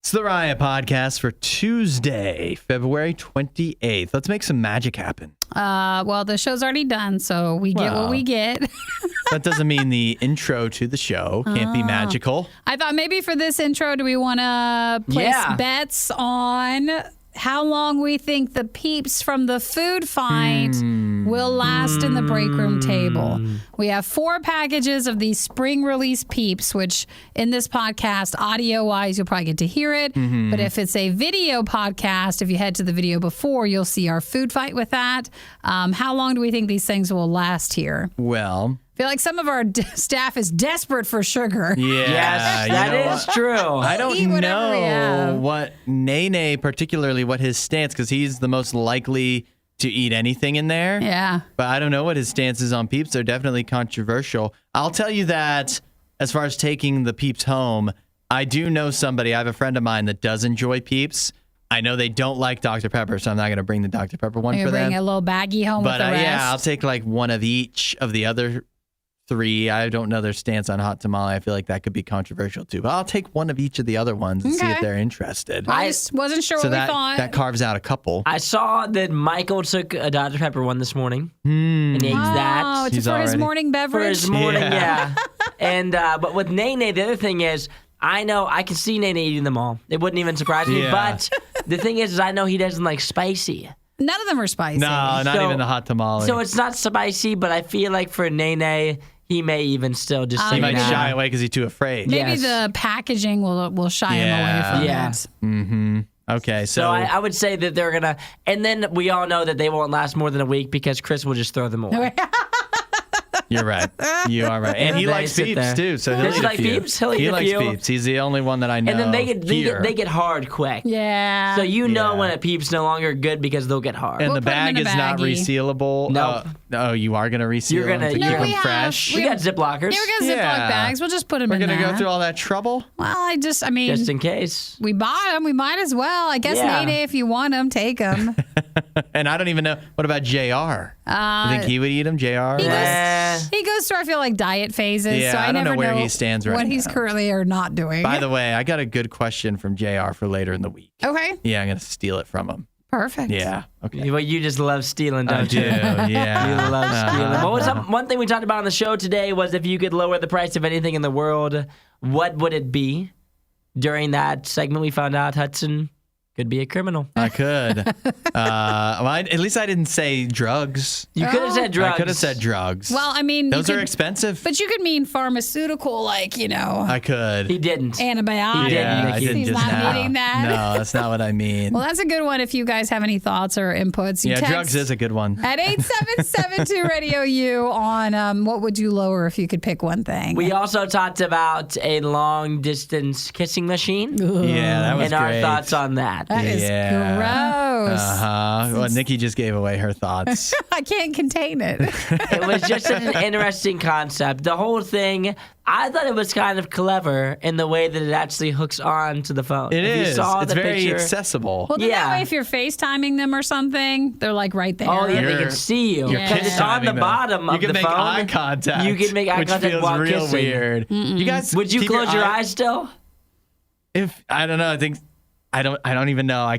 It's the Riot Podcast for Tuesday, February 28th. Let's make some magic happen. Well, the show's already done, so we get what we get. That doesn't mean the intro to the show can't be magical. I thought maybe for this intro, do we want to place bets on how long we think the Peeps from the Food Fight will last in the break room table? We have 4 packages of these spring release Peeps, which in this podcast, audio-wise, you'll probably get to hear it. But if it's a video podcast, if you head to the video before, you'll see our food fight with that. How long do we think these things will last here? Well, I feel like some of our staff is desperate for sugar. yeah. Yes, that is true. I don't eat whatever we know have. what Nene, particularly what his stance, because he's the most likely to eat anything in there. Yeah. But I don't know what his stance is on Peeps. They're definitely controversial. I'll tell you that as far as taking the Peeps home, I do know somebody. I have a friend of mine that does enjoy Peeps. I know they don't like Dr. Pepper, so I'm not going to bring the Dr. Pepper one for them. Bring a little baggie home with the rest. Yeah, I'll take like one of each of the other 3. I don't know their stance on hot tamale. I feel like that could be controversial too. But I'll take one of each of the other ones and see if they're interested. I just wasn't sure what we thought. That carves out a couple. I saw that Michael took a Dr. Pepper one this morning and ate that. Oh, it's for his morning beverage? For his morning, yeah. And but with Nene, the other thing is, I know I can see Nene eating them all. It wouldn't even surprise me. Yeah. But the thing is I know he doesn't like spicy. None of them are spicy. No, not even the hot tamale. So it's not spicy, but I feel like for Nene, he may even still just say he might nah. shy away because he's too afraid. Maybe the packaging will shy him away from it. Mm-hmm. Okay, so I would say that they're gonna, and then we all know that they won't last more than a week because Chris will just throw them away. you're right. You are right. And he They likes sit Peeps there. too. So Does he'll he eat a like few. Peeps? He'll eat He a likes few. Peeps. He's the only one that I know. And then they here. get hard quick. Yeah. So you know Yeah. when a Peep's no longer good because they'll get hard. And We'll the put 'em bag in a is not baggie. resealable. Nope. No, you are going to reseal You're them gonna- to No, keep we them have- fresh. we got Ziplockers. Yeah, we got Ziploc bags. We'll just put them We're in going to there. go through all that trouble? Well, I mean, just in case. we bought them. We might as well. I guess, Yeah. Nene, if you want them, take them. And I don't even know. What about JR? You think he would eat them, JR? He goes through, I feel like, diet phases. Yeah, so I I don't never know where he stands right what he's now. currently or not doing. By the way, I got a good question from JR for later in the week. Okay. Yeah, I'm going to steal it from him. Perfect. Yeah. Okay. Well, you just love stealing, I don't do. you? Yeah. You love stealing. What was one thing we talked about on the show today was if you could lower the price of anything in the world, what would it be? During that segment, we found out Hudson could be a criminal. I could. At least I didn't say drugs. You could have said drugs. I could have said drugs. Well, I mean, those are expensive. But you could mean pharmaceutical, like, I could. He didn't. antibiotics. Yeah, I didn't He's just not now. meaning that. No, that's not what I mean. Well, that's a good one if you guys have any thoughts or inputs. You yeah, text drugs is a good one. at 8772 RadioU on what would you lower if you could pick one thing. We also talked about a long distance kissing machine Yeah, that was and great. our thoughts on that. That is gross. Well, Nikki just gave away her thoughts. I can't contain it. It was just an interesting concept. The whole thing, I thought it was kind of clever in the way that it actually hooks on to the phone. It If is. You saw It's the very picture, accessible. Well, then that Yeah. way, if you're FaceTiming them or something, they're like right there. Oh, yeah, they You're- can see you. You're Because it's on the FaceTiming them. bottom You of can the make phone. eye contact. You can make eye which contact feels while real kissing. weird. You guys, Would you keep close your eyes still? If I don't know, I don't even know. I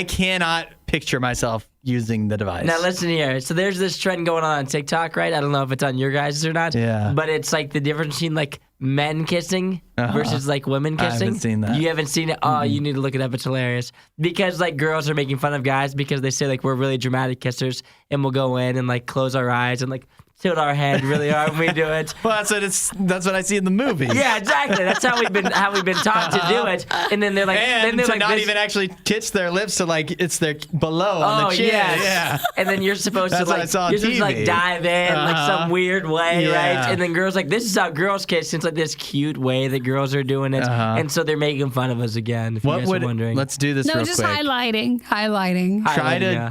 cannot picture myself using the device. Now listen here. So there's this trend going on TikTok, right? I don't know if it's on your guys' or not. Yeah. But it's like the difference between like men kissing versus like women I kissing. haven't seen that. You haven't seen it? Oh, you need to look it up. It's hilarious. Because like girls are making fun of guys because they say like we're really dramatic kissers and we'll go in and like close our eyes and like tilt our head really hard when we do it. Well, that's what I see in the movies. Yeah, exactly. That's how we've been taught to do it. And then they're like, And then they're to like not this, even actually kiss their lips to like it's their below on oh the chin. yes. Yeah. And then you're supposed That's to what I like saw on you're supposed to like TV. dive in like some weird way, Yeah. right? And then girls like this is how girls kiss. It's like this cute way that girls are doing it, and so they're making fun of us again. If you guys are wondering, Let's do this No, real just quick. highlighting.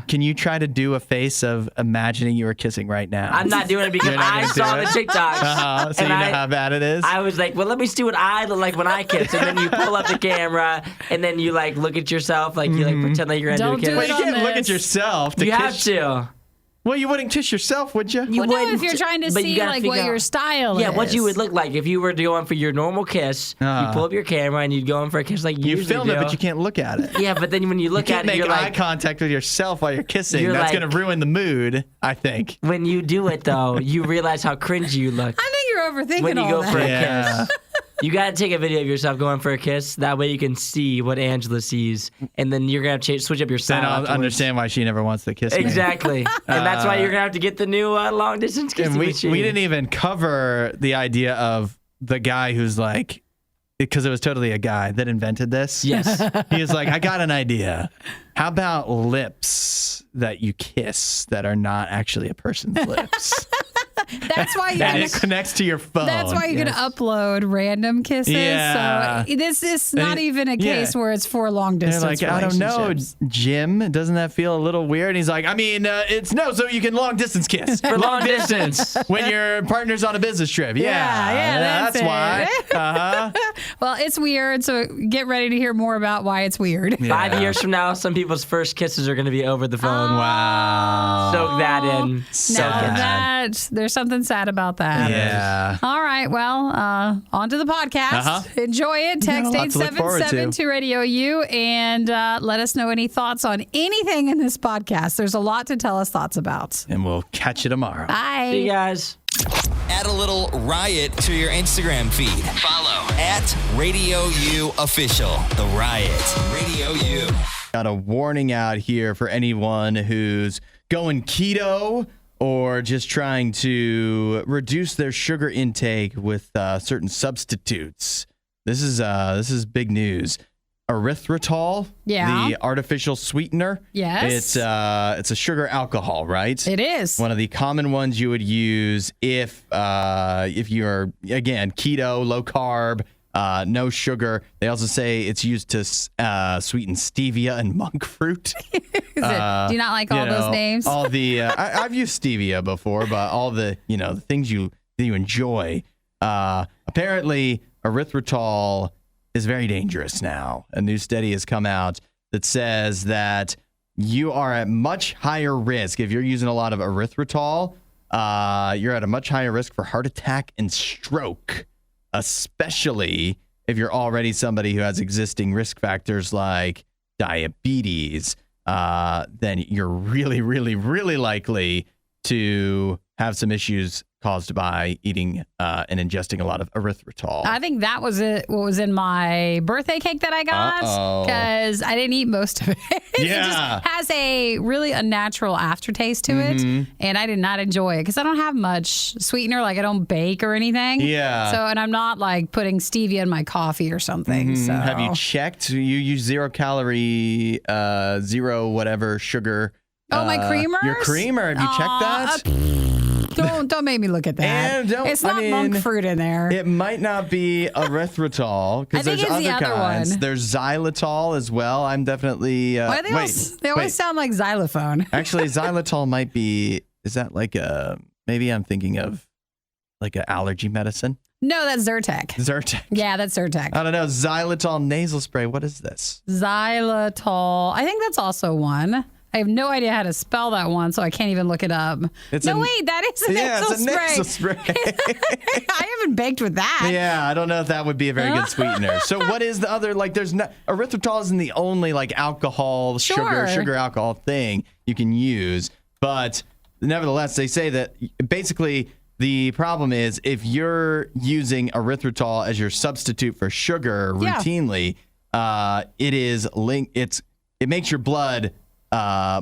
Can you try to do a face of imagining you were kissing right now? I'm not doing it because You're not I gonna saw do the it? TikToks. So you know and how bad it is? I was like, well, let me see what I look like when I kiss. And then you pull up the camera, and then you like look at yourself, like you like pretend like you're gonna Don't do a kiss. do Well, it you on can't look this. at yourself to You have kiss. to. Well, you wouldn't kiss yourself, would you? Well, no, if you're trying to see like what your style is. Yeah, what you would look like if you were going for your normal kiss. You pull up your camera and you'd go in for a kiss like you usually film it, but you can't look at it. Yeah, but then when you look at it, you're make eye like contact with yourself while you're kissing. You're That's like- going to ruin the mood, I think. when you do it though, you realize how cringy you look I think you're overthinking when you all go that. for a Yeah. kiss. You gotta take a video of yourself going for a kiss. That way you can see what Angela sees, and then you're gonna have to switch up your style. Then I'll afterwards. understand why she never wants to kiss me. Exactly, and that's why you're gonna have to get the new long distance kissing And we machine. didn't even cover the idea of the guy who's like, because it was totally a guy that invented this. Yes. He was like, I got an idea. How about lips that you kiss that are not actually a person's lips? That's why And you're it connects to your phone. That's why you're Yes. going to upload random kisses. Yeah. So this is not even a yeah. case where it's for long They're distance like, I don't know, relationships. Jim. Doesn't that feel a little weird? And he's like, I mean, it's no, so you can long distance kiss for long distance. when your partner's on a business trip. Yeah, that's why. it. Uh-huh. Well, it's weird, so get ready to hear more about why it's weird. 5 years from now, some people's first kisses are gonna be over the phone. Wow. Soak that in. Soak Now it. there's something sad about that. Yeah. All right, well, on to the podcast. Uh-huh. Enjoy it. Text Yeah, lots to look forward 877 to. to Radio U and let us know any thoughts on anything in this podcast. There's a lot to tell us thoughts about. And we'll catch you tomorrow. Bye. See you guys. Add a little riot to your Instagram feed. Follow at Radio U Official. The Riot. Radio U. Got a warning out here for anyone who's going keto or just trying to reduce their sugar intake with certain substitutes. This is big news. Erythritol, Yeah. the artificial sweetener. Yes. It's a sugar alcohol, right? It is. One of the common ones you would use if you're, again, keto, low carb, no sugar. They also say it's used to sweeten stevia and monk fruit. Is it? Do you not like all those names? All the I've used stevia before, but all the the things you enjoy. Apparently, erythritol is very dangerous now. A new study has come out that says that you are at much higher risk if you're using a lot of erythritol. You're at a much higher risk for heart attack and stroke, especially if you're already somebody who has existing risk factors like diabetes. Then you're really, really, really likely to have some issues caused by eating and ingesting a lot of erythritol. I think that was what was in my birthday cake that I got because I didn't eat most of it. It Yeah. just has a really unnatural aftertaste to it, and I did not enjoy it because I don't have much sweetener. Like I don't bake or anything. Yeah. So, and I'm not like putting stevia in my coffee or something. So, Have you checked? You use 0 calorie, 0 whatever sugar. Oh, my creamers? Your creamer. Have you checked that? Don't make me look at that. And It's not monk fruit in there. It might not be erythritol I because think there's it's the other other kinds. one. There's xylitol as well. I'm definitely. Why they always sound like xylophone. Actually, xylitol might be. Is that like a? Maybe I'm thinking of like an allergy medicine. No, that's Zyrtec. Zyrtec. Yeah, that's Zyrtec. I don't know. Xylitol nasal spray. What is this? Xylitol. I think that's also one. I have no idea how to spell that one, so I can't even look it up. Wait, that is a nasal it's a spray. nasal spray. I haven't baked with that. Yeah, I don't know if that would be a very good sweetener. So what is the other, like there's no, erythritol isn't the only like alcohol, sugar alcohol thing you can use. But nevertheless, they say that basically the problem is if you're using erythritol as your substitute for sugar routinely, it makes your blood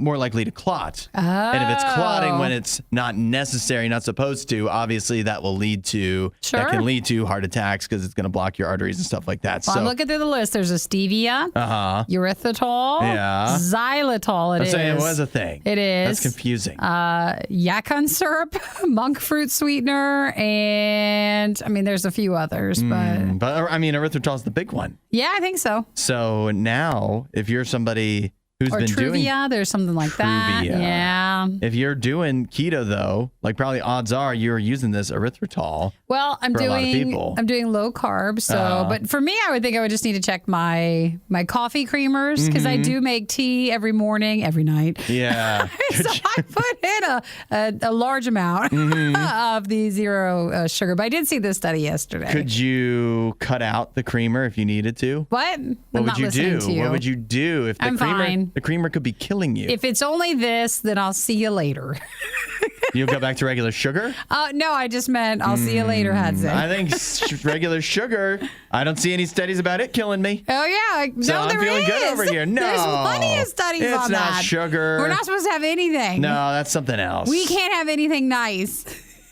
more likely to clot. And if it's clotting when it's not necessary, not supposed to, obviously that will lead to that can lead to heart attacks because it's going to block your arteries and stuff like that. Well, so I'm looking through the list. There's a stevia, erythritol, xylitol. I'm saying it was a thing. It is. That's confusing. Yacon syrup, monk fruit sweetener, and I mean, there's a few others, but I mean, erythritol is the big one. yeah, I think so. So now, if you're somebody who's or been doing Truvia. There's something like that. Truvia. Yeah. If you're doing keto though, like probably odds are you're using this erythritol. Well, I'm for a lot of doing people. I'm doing low carb. So, but for me, I would think I would just need to check my coffee creamers because I do make tea every morning, every night. Yeah. So I put in a large amount of the zero sugar. But I did see this study yesterday. Could you cut out the creamer if you needed to? What? What would you do? What would you do if the I'm creamer fine. the creamer could be killing you? If it's only this, then I'll see you later. You'll go back to regular sugar? No, I just meant I'll see you later, Hudson. I think regular sugar, I don't see any studies about it killing me. Oh, yeah. So No, I'm there feeling is. good over here. No. There's plenty of studies it's on that. It's not sugar. We're not supposed to have anything. No, that's something else. We can't have anything nice.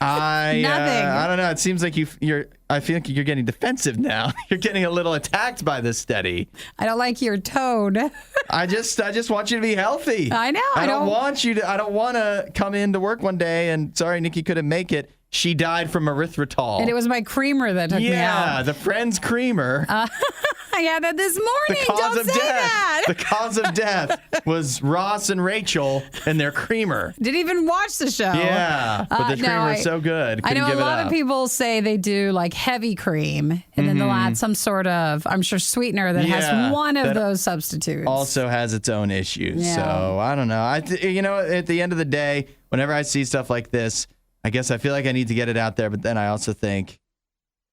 Nothing. I don't know. It seems like you're. I feel like you're getting defensive now. You're getting a little attacked by this study. I don't like your tone. I just want you to be healthy. I know. I don't want you to. I don't want to come into work one day and sorry, Nikki couldn't make it. She died from erythritol. And it was my creamer that took me out. Yeah, the Friends creamer. I had that this morning. The cause Don't of say death. that. The cause of death was Ross and Rachel and their creamer. Didn't even watch the show. Yeah, but the creamer is so good. I know give a it lot up. of people say they do like heavy cream, and then they'll add some sort of, I'm sure, sweetener that has one of those substitutes. Also has its own issues. Yeah. So I don't know. At the end of the day, whenever I see stuff like this, I guess I feel like I need to get it out there. But then I also think,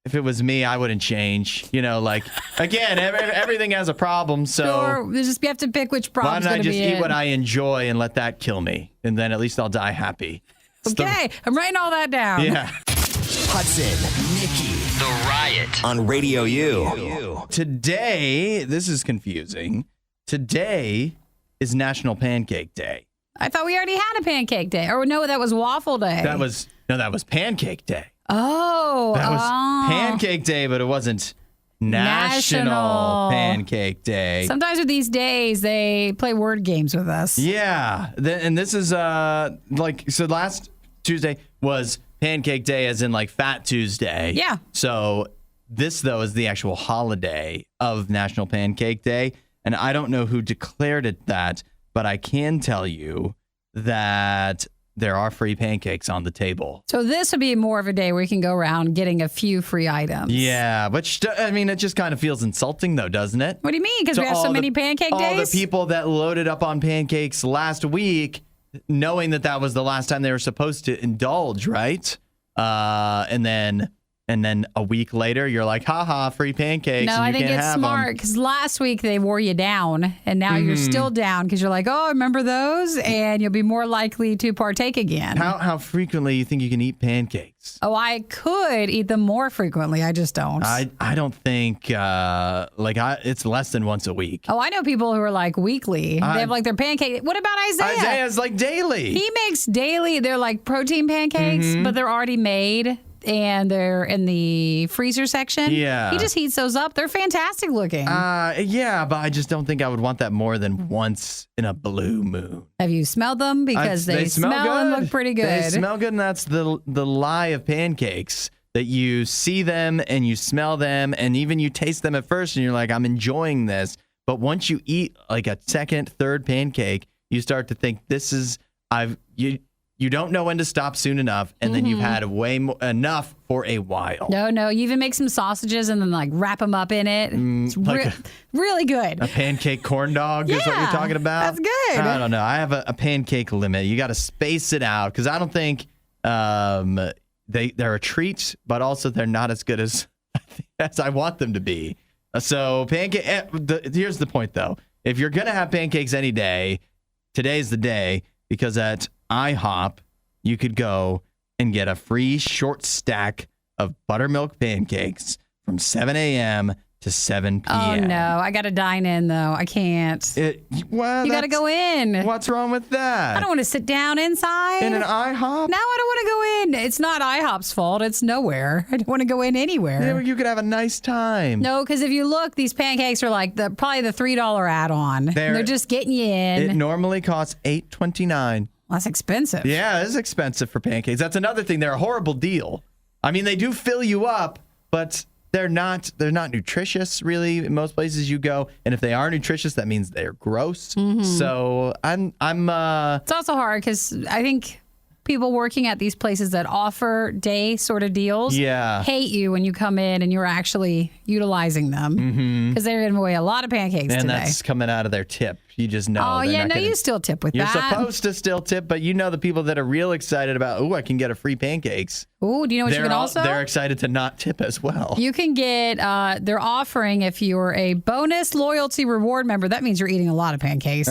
if it was me, I wouldn't change. Like, again, everything has a problem. So Sure, you have to pick which why problem's don't I going to just be eat in. what I enjoy and let that kill me? And then at least I'll die happy. Okay, I'm writing all that down. Yeah. Hudson, Nikki, The Riot on Radio U. Today, this is confusing. Today is National Pancake Day. I thought we already had a pancake day. Or no, that was waffle day. That was Pancake Day. Oh. That was Pancake Day, but it wasn't National Pancake Day. Sometimes with these days, they play word games with us. Yeah. And this is so last Tuesday was Pancake Day as in like Fat Tuesday. Yeah. So this, though, is the actual holiday of National Pancake Day. And I don't know who declared it that, but I can tell you that there are free pancakes on the table. So this would be more of a day where you can go around getting a few free items. Yeah, but it just kind of feels insulting, though, doesn't it? What do you mean? Because we have so many pancake days? All the people that loaded up on pancakes last week, knowing that was the last time they were supposed to indulge, right? And then a week later, you're like, haha, free pancakes. No, and I you think can't it's have smart because last week they wore you down, and now you're still down because you're like, oh, remember those? And you'll be more likely to partake again. How frequently you think you can eat pancakes? Oh, I could eat them more frequently. I just don't. I don't think it's less than once a week. Oh, I know people who are like weekly. They have like their pancake. What about Isaiah? Isaiah's like daily. He makes daily. They're like protein pancakes, but they're already made. And they're in the freezer section. Yeah. He just heats those up. They're fantastic looking. Yeah, but I just don't think I would want that more than once in a blue moon. Have you smelled them? Because they smell and look pretty good. They smell good, and that's the lie of pancakes. That you see them and you smell them, and even you taste them at first, and you're like, I'm enjoying this. But once you eat like a second, third pancake, you start to think you don't know when to stop soon enough, and then you've had enough for a while. No, you even make some sausages and then like wrap them up in it. It's really good. A pancake corn dog is what you're talking about? That's good. I don't know. I have a pancake limit. You got to space it out because I don't think they're a treat, but also they're not as good as I want them to be. So here's the point, though. If you're going to have pancakes any day, today's the day because at IHOP, you could go and get a free short stack of buttermilk pancakes from 7 a.m. to 7 p.m. Oh, no. I got to dine in, though. I can't. You got to go in. What's wrong with that? I don't want to sit down inside. In an IHOP? No, I don't want to go in. It's not IHOP's fault. It's nowhere. I don't want to go in anywhere. Yeah, you could have a nice time. No, because if you look, these pancakes are like probably the $3 add-on. They're just getting you in. It normally costs $8.29. Well, that's expensive. Yeah, it is expensive for pancakes. That's another thing. They're a horrible deal. I mean, they do fill you up, but they're not nutritious really in most places you go. And if they are nutritious, that means they're gross. So I'm It's also hard because I think people working at these places that offer day sort of deals hate you when you come in and you're actually utilizing them because they're giving away a lot of pancakes and today. that's coming out of their tip. You just know. Oh, yeah, no, you still tip with You're that. supposed to still tip, but you know the people that are real excited about, I can get a free pancakes. Ooh, do you know what you can also? They're excited to not tip as well. You can get, they're offering, if you're a bonus loyalty reward member, that means you're eating a lot of pancakes,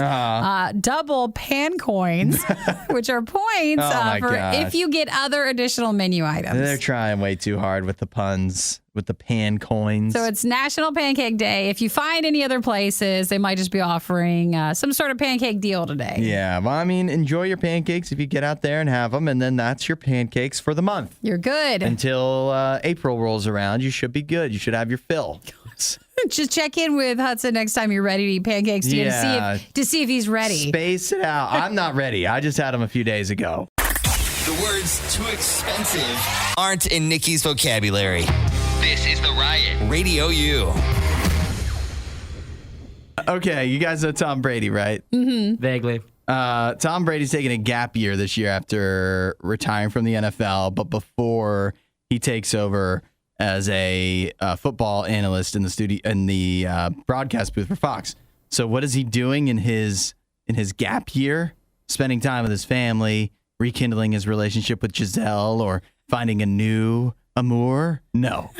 double pan coins, which are points for if you get other additional menu items. They're trying way too hard with the puns, with the pan coins. So it's National Pancake Day. If you find any other places, they might just be offering some sort of pancake deal today. Yeah, well, I mean, enjoy your pancakes if you get out there and have them, and then that's your pancakes for the month. You're good. Until April rolls around, you should be good. You should have your fill. Just check in with Hudson next time you're ready to eat pancakes to see if he's ready. Space it out. I'm not ready. I just had them a few days ago. The words too expensive aren't in Nikki's vocabulary. This is The Riot. Radio U. Okay, you guys know Tom Brady, right? Mm-hmm. Vaguely. Tom Brady's taking a gap year this year after retiring from the NFL, but before he takes over as a football analyst in the broadcast booth for Fox. So what is he doing in his gap year? Spending time with his family, rekindling his relationship with Giselle, or finding a new amour? No,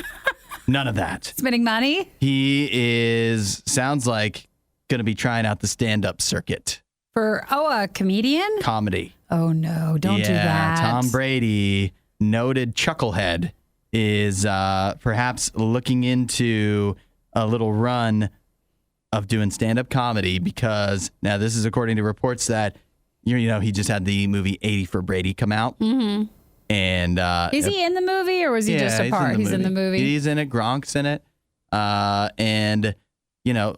none of that. Spending money? He sounds like going to be trying out the stand-up circuit. For, a comedian? Comedy. Oh, no, don't do that. Tom Brady, noted chucklehead, is perhaps looking into a little run of doing stand-up comedy because, now this is according to reports that, he just had the movie 80 for Brady come out. Mm-hmm. And is he in the movie or was he just a part? He's in the movie. He's in it. Gronk's in it. And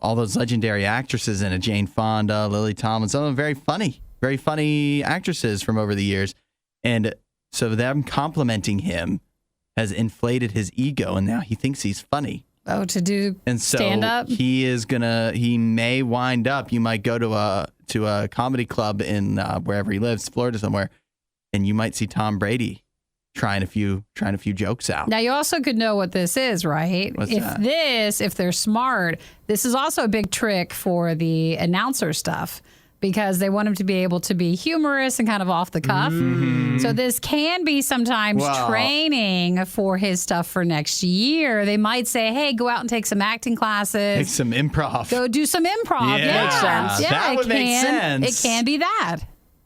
all those legendary actresses in it, Jane Fonda, Lily Tomlin, some of them very funny actresses from over the years. And so them complimenting him has inflated his ego, and now he thinks he's funny. Oh, to do and so stand-up? He may wind up, you might go to a comedy club in wherever he lives, Florida somewhere, and you might see Tom Brady trying a few jokes out. Now, you also could know what this is, right? What's that? If they're smart, this is also a big trick for the announcer stuff because they want him to be able to be humorous and kind of off the cuff. Mm-hmm. So this can be sometimes training for his stuff for next year. They might say, hey, go out and take some acting classes. Take some improv. Go do some improv. Yeah. Makes sense. Yeah, that would make sense. It can be that.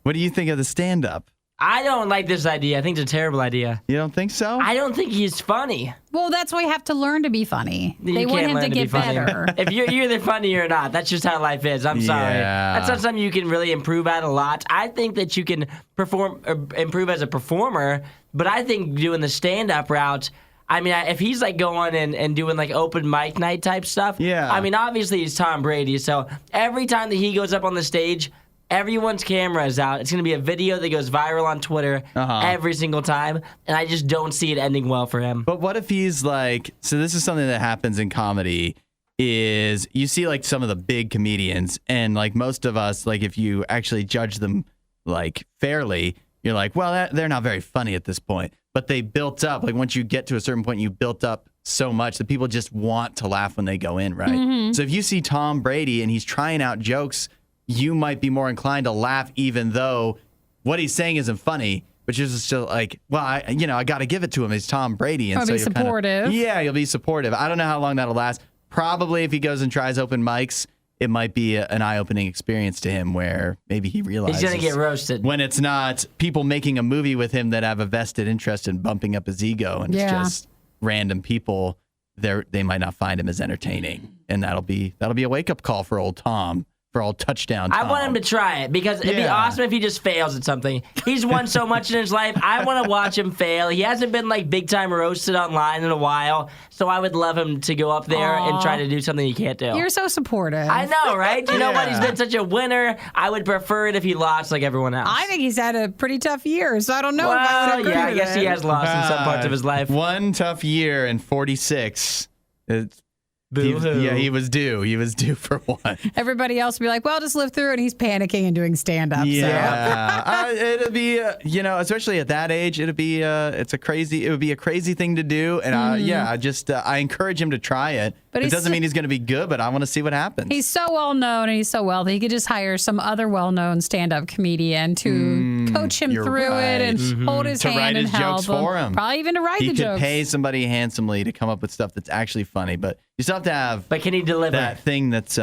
What do you think of the stand-up? I don't like this idea. I think it's a terrible idea. You don't think so? I don't think he's funny. Well, that's why you have to learn to be funny. They want him to be get funny. better. If you're either funny or not, that's just how life is. I'm sorry. Yeah. That's not something you can really improve at a lot. I think that you can improve as a performer, but I think doing the stand-up route, I mean, if he's like going and doing like open mic night type stuff, I mean, obviously he's Tom Brady, so every time that he goes up on the stage, everyone's camera is out. It's going to be a video that goes viral on Twitter every single time, and I just don't see it ending well for him. But what if he's like, so this is something that happens in comedy, is you see like some of the big comedians, and like most of us, like if you actually judge them like fairly, you're like, well, they're not very funny at this point. But they built up, like once you get to a certain point, you built up so much that people just want to laugh when they go in, right? Mm-hmm. So if you see Tom Brady and he's trying out jokes, you might be more inclined to laugh even though what he's saying isn't funny, but you're just still like, well, I got to give it to him. He's Tom Brady. And so be supportive. You'll be supportive. I don't know how long that'll last. Probably if he goes and tries open mics, it might be an eye-opening experience to him where maybe he realizes he's going to get roasted. When it's not people making a movie with him that have a vested interest in bumping up his ego and it's just random people, they might not find him as entertaining. And that'll be a wake-up call for old Tom. For all touchdown Tom. I want him to try it because it'd be awesome if he just fails at something. He's won so much in his life. I want to watch him fail. He hasn't been like big time roasted online in a while, so I would love him to go up there and try to do something he can't do. You're so supportive. I know, right? You know what? He's been such a winner. I would prefer it if he lost like everyone else. I think he's had a pretty tough year, so I don't know if I would agree I with guess it. he has lost in some parts of his life. One tough year and 46. He was due. He was due for one. Everybody else would be like, well, just live through it. And he's panicking and doing stand-up. Yeah. It'll be, especially at that age, it would be a crazy thing to do. And I encourage him to try it. But it doesn't mean he's going to be good, but I want to see what happens. He's so well-known and he's so wealthy. He could just hire some other well-known stand-up comedian to coach him through it and hold his hand and help jokes for him. Probably even to write the jokes. He could pay somebody handsomely to come up with stuff that's actually funny, but you still have to have but can he deliver that thing that's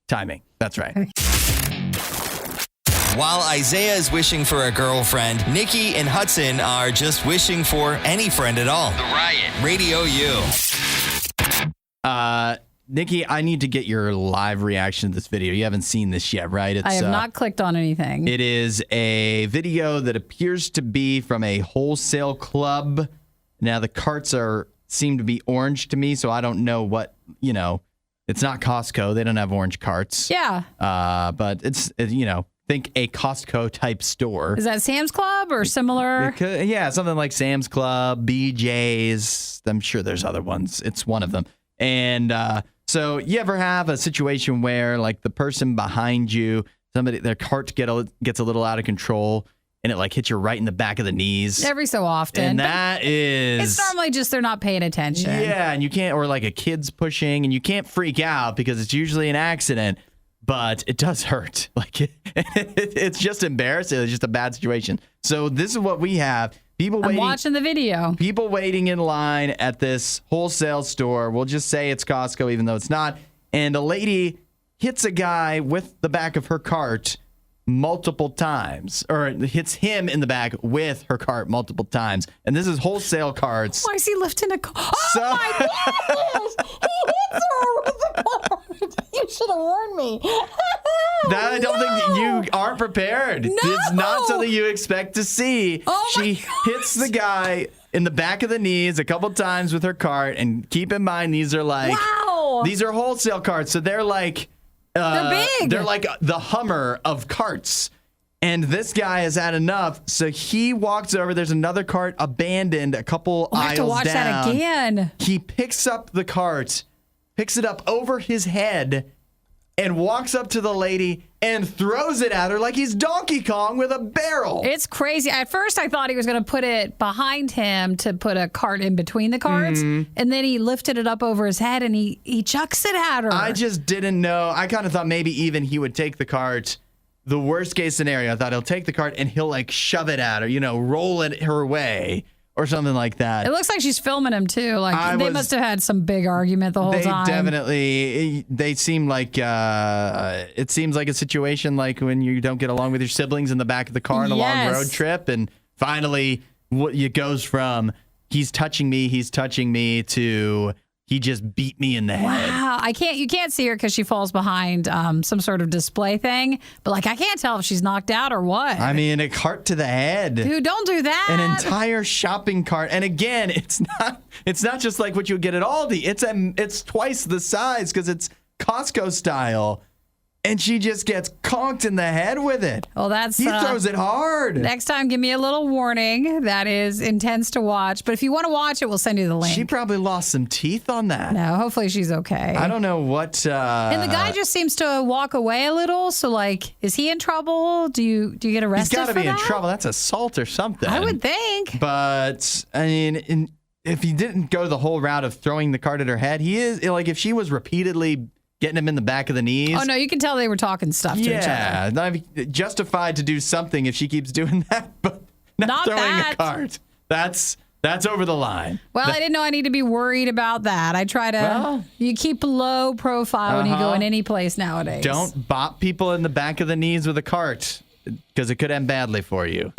timing. That's right. While Isaiah is wishing for a girlfriend, Nikki and Hudson are just wishing for any friend at all. The Riot. Radio U. Nikki, I need to get your live reaction to this video. You haven't seen this yet, right? I have not clicked on anything. It is a video that appears to be from a wholesale club. Now, the carts seem to be orange to me, so I don't know what, it's not Costco. They don't have orange carts. Yeah. But it's think a Costco type store. Is that Sam's Club or similar? Something like Sam's Club, BJ's. I'm sure there's other ones. It's one of them. And so you ever have a situation where like the person behind you, their cart gets a little out of control and it like hits you right in the back of the knees? Every so often. And it's normally just they're not paying attention. Yeah, and you can't, or like a kid's pushing and you can't freak out because it's usually an accident, but it does hurt. Like it's just embarrassing. It's just a bad situation. So this is what we have. I'm watching the video. People waiting in line at this wholesale store. We'll just say it's Costco, even though it's not. And a lady hits a guy with the back of her cart multiple times, or hits him in the back with her cart multiple times. And this is wholesale carts. Why is he lifting a cart? Oh my goodness! He hits her with the cart. You should have warned me. I don't think you aren't prepared. No. It's not something you expect to see. She hits the guy in the back of the knees a couple times with her cart, and keep in mind these are wholesale carts, so they're like they're big. They're like the Hummer of carts. And this guy has had enough, so he walks over. There's another cart abandoned a couple aisles down. I have to watch that again. He picks up the cart, picks it up over his head, and walks up to the lady and throws it at her like he's Donkey Kong with a barrel. It's crazy. At first, I thought he was going to put it behind him to put a cart in between the carts, and then he lifted it up over his head and he chucks it at her. I just didn't know. I kind of thought maybe even he would take the cart. The worst case scenario, I thought he'll take the cart and he'll like shove it at her, roll it her way. Or something like that. It looks like she's filming him too. Like they must have had some big argument the whole time. They seem like it seems like a situation like when you don't get along with your siblings in the back of the car on a long road trip, and finally it goes from he's touching me to he just beat me in the head. Wow, you can't see her because she falls behind some sort of display thing. But I can't tell if she's knocked out or what. I mean, a cart to the head. Dude, don't do that. An entire shopping cart. And again, it's not just like what you would get at Aldi. It's twice the size because it's Costco style. And she just gets conked in the head with it. Well, he throws it hard. Next time, give me a little warning. That is intense to watch. But if you want to watch it, we'll send you the link. She probably lost some teeth on that. No, hopefully she's okay. I don't know what. And the guy just seems to walk away a little. So, is he in trouble? Do you get arrested? He's got to be in trouble. That's assault or something. I would think. But I mean, if he didn't go the whole route of throwing the cart at her head, he is if she was repeatedly getting him in the back of the knees. Oh, no, you can tell they were talking stuff to each other. Yeah, justified to do something if she keeps doing that, but not throwing a cart. That's over the line. Well, I didn't know I need to be worried about that. I try to, you keep low profile when you go in any place nowadays. Don't bop people in the back of the knees with a cart, because it could end badly for you.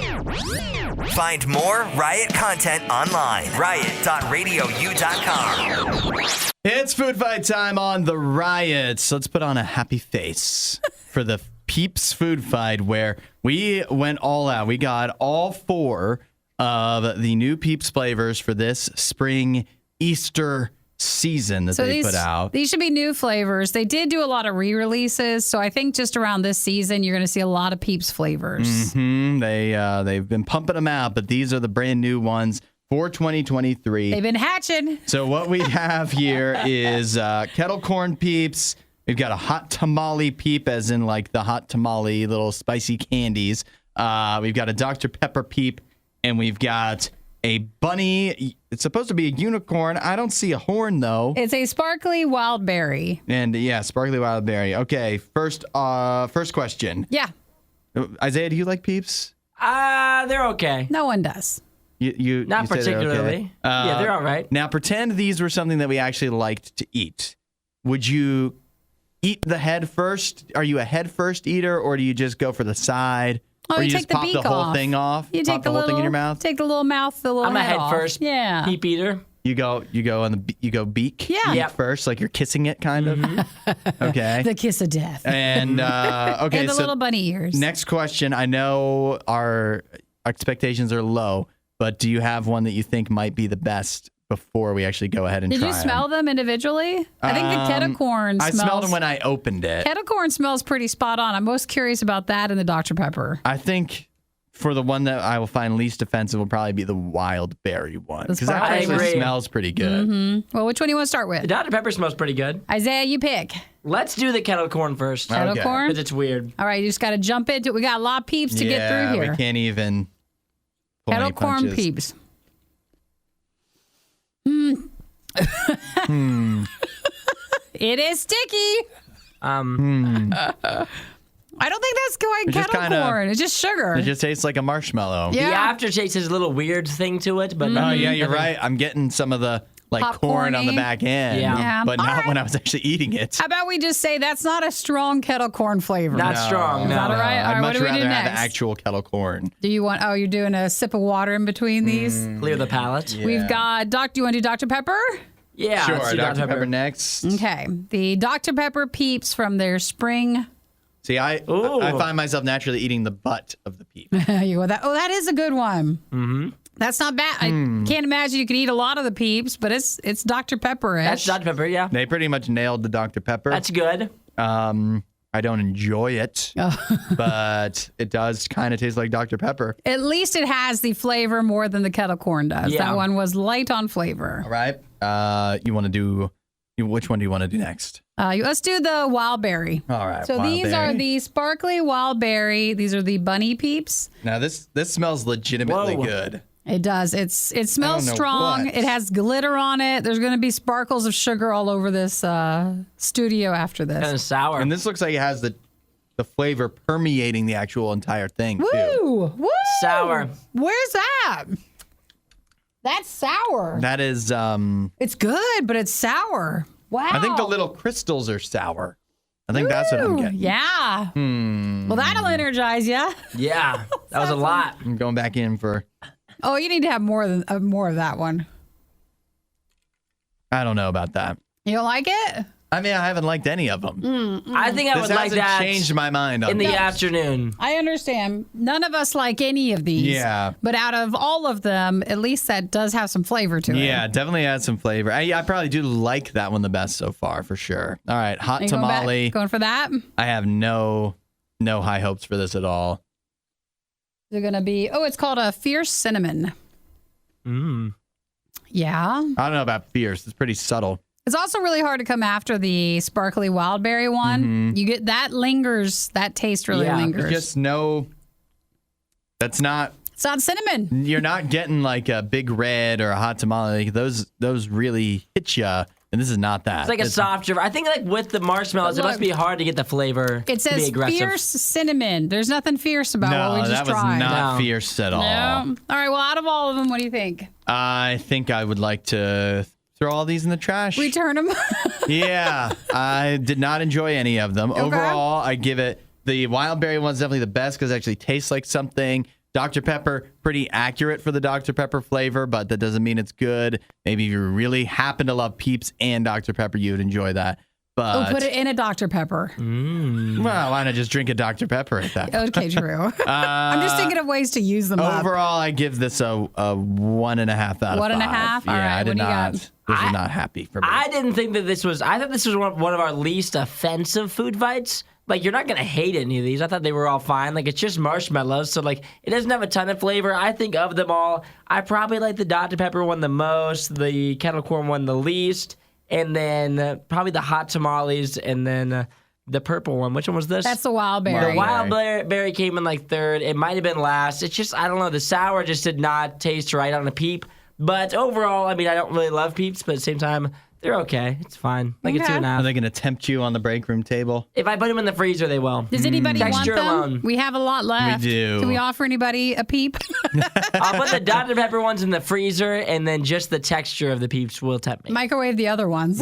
Find more Riot content online. Riot.radiou.com. It's food fight time on the Riots. Let's put on a happy face for the Peeps Food Fight, where we went all out. We got all 4 of the new Peeps flavors for this spring Easter season that they put out. These should be new flavors. They did do a lot of re-releases, so I think just around this season you're going to see a lot of Peeps flavors. They've been pumping them out, but these are the brand new ones. for 2023. They've been hatching. So what we have here is kettle corn Peeps. We've got a hot tamale Peep, as in like the hot tamale little spicy candies. We've got a Dr. Pepper Peep, and we've got a bunny. It's supposed to be a unicorn. I don't see a horn though. It's a sparkly wild berry. And yeah, sparkly wild berry. Okay, first question. Yeah, Isaiah, do you like Peeps? They're okay. no one does. You Not you say they're particularly. okay? Yeah, they're all right. Now pretend these were something that we actually liked to eat. Would you eat the head first? Are you a head first eater, or do you just go for the side? Oh, or you you take just the pop beak the whole off. thing off? You Pop take the whole thing in your mouth? Take the little mouth, the little I'm a head off. first Yeah. peep eater. You go on you go beak. Yeah. Beak Yep. first, like you're kissing it, kind of. Okay. The kiss of death. And okay, And the so little bunny ears. next question. I know our expectations are low, but do you have one that you think might be the best before we actually go ahead and Did try you smell them individually? I think the kettle corn I smells. smelled them when I opened it. Kettle corn smells pretty spot on. I'm most curious about that and the Dr. Pepper. I think for the one that I will find least offensive will probably be the wild berry one, because that sparkly actually one. I agree. smells pretty good. Well, which one do you want to start The with? Dr. Pepper smells pretty good. Isaiah, you pick. Let's do the kettle corn first. Kettle Okay. corn? Because it's weird. All right, you just got to jump into it. We got a lot of peeps to get Yeah, through here. we can't even pull Kettle any corn punches. peeps. It is sticky. I don't think that's going It's just kettle kinda- corn. It's just sugar. It just tastes like a marshmallow. Yeah. The aftertaste has a little weird thing to it, but Oh yeah, you're right. I'm getting some of the corn on the Popcorny. back end, Yeah. but All not right. when I was actually eating it. How about we just say that's not a strong kettle corn flavor? not strong. Is No. that all right? All I'd right, what much do we do rather have next? actual kettle corn. Do you want? Oh, you're doing a sip of water in between these. Clear the palate. Yeah, We've got Do you want to do Dr. Pepper? let's Sure, do Dr. Pepper next. Okay, the Dr. Pepper Peeps from their spring. See, I find myself naturally eating the butt of the peep. You go that. Oh, that is a good one. Mm-hmm. That's not bad. I can't imagine you could eat a lot of the Peeps, but it's Dr. Pepper-ish. That's Dr. Pepper, yeah. They pretty much nailed the Dr. Pepper. That's good. I don't enjoy it, but it does kind of taste like Dr. Pepper. At least it has the flavor more than the kettle corn does. Yeah. That one was light on flavor. All right. You want to do? Which one do you want to do next? Let's do the wild berry. All right. So wild these are berry. the sparkly wild berry. These are the bunny Peeps. Now this smells legitimately Whoa. good. It does. It smells know strong. what. It has glitter on it. There's going to be sparkles of sugar all over this studio after this. Kind of sour. And this looks like it has the flavor permeating the actual entire thing too. Woo! Woo! Sour. Where's that? That's sour. That is, It's good, but it's sour. Wow. I think the little crystals are sour. I think that's what I'm Ooh, getting. Yeah. Well, that'll energize you. Yeah, that was a lot. I'm going back in for. Oh, you need to have more of that one. I don't know about that. You don't like it? I mean, I haven't liked any of them. I think I This would like hasn't that changed my mind on in the this. afternoon. I understand. None of us like any of these. Yeah. But out of all of them, at least that does have some flavor to it. Yeah, it definitely adds some flavor. I probably do like that one the best so far, for sure. All right, hot You going back- tamale. Going for that? I have no high hopes for this at all. They're going to be, it's called a fierce cinnamon. Yeah. I don't know about fierce. It's pretty subtle. It's also really hard to come after the sparkly wild berry one. You get that lingers, that taste really Yeah, lingers. Just no. That's not. It's not cinnamon. You're not getting like a big red or a hot tamale. Like those really hit you, and this is not that. It's like a softer. I think like with the marshmallows, it must be hard to get the flavor. It to be says aggressive. fierce cinnamon. There's nothing fierce about No, what we just that was tried. not No. fierce at all. No. All right. Well, out of all of them, what do you think? I think I would like to throw all these in the trash. Return them. Yeah, I did not enjoy any of them. Overall, I give it the wild berry one's definitely the best because it actually tastes like something. Dr. Pepper, pretty accurate for the Dr. Pepper flavor, but that doesn't mean it's good. Maybe if you really happen to love Peeps and Dr. Pepper, you would enjoy that. But Put it in a Dr. Pepper. well, why not just drink a Dr. Pepper at that point? Okay, true. I'm just thinking of ways to use them up. Overall, I give this a 1.5 out of 5. 1.5? Yeah, All right, I what did do you not. got? This was not happy for me. I didn't think that this was. I thought this was one of our least offensive food fights. like, you're not going to hate any of these. I thought they were all fine. Like, it's just marshmallows, so, like, it doesn't have a ton of flavor. I think of them all, I probably like the Dr. Pepper one the most, the kettle corn one the least, and then probably the hot tamales, and then the purple one. Which one was this? That's the wild berry. The wild berry came in, like, third. It might have been last. It's just, I don't know, the sour just did not taste right on a Peep. But overall, I mean, I don't really love Peeps, but at the same time, they're okay. It's fine. Like a 2.5. Are they going to tempt you on the break room table? If I put them in the freezer, they will. Does anybody want Texture them? alone. We have a lot left. We do. Can we offer anybody a Peep? I'll put the Dr. Pepper ones in the freezer, and then just the texture of the Peeps will tempt me. Microwave the other ones.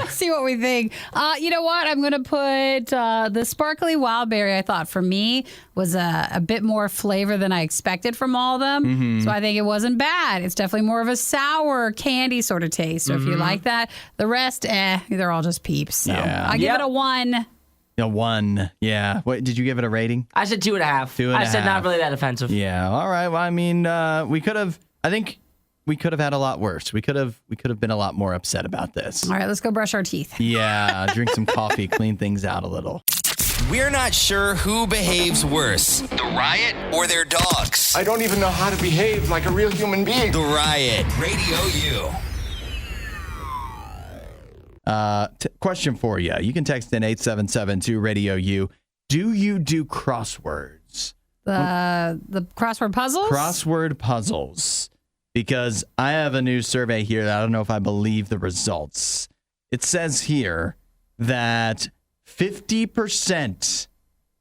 See what we think. You know what? I'm going to put the sparkly wild berry, I thought, for me, was a bit more flavor than I expected from all of them. So I think it wasn't bad. It's definitely more of a sour candy sort of taste. So if you like that, the rest, they're all just Peeps. So Yeah. I give it a 1. A 1. Yeah. What did you give it a rating? I said 2.5. I said not really that offensive. Yeah. All right. Well, I mean, we could have. I think we could have had a lot worse. We could have been a lot more upset about this. All right, let's go brush our teeth. Yeah. Drink some coffee. Clean things out a little. We're not sure who behaves worse, the Riot or their dogs. I don't even know how to behave like a real human being. The Riot, Radio U. Question for you. You can text in 877-2-RADIO-U. Do you do crosswords? The crossword puzzles? Crossword puzzles. Because I have a new survey here that I don't know if I believe the results. It says here that 50%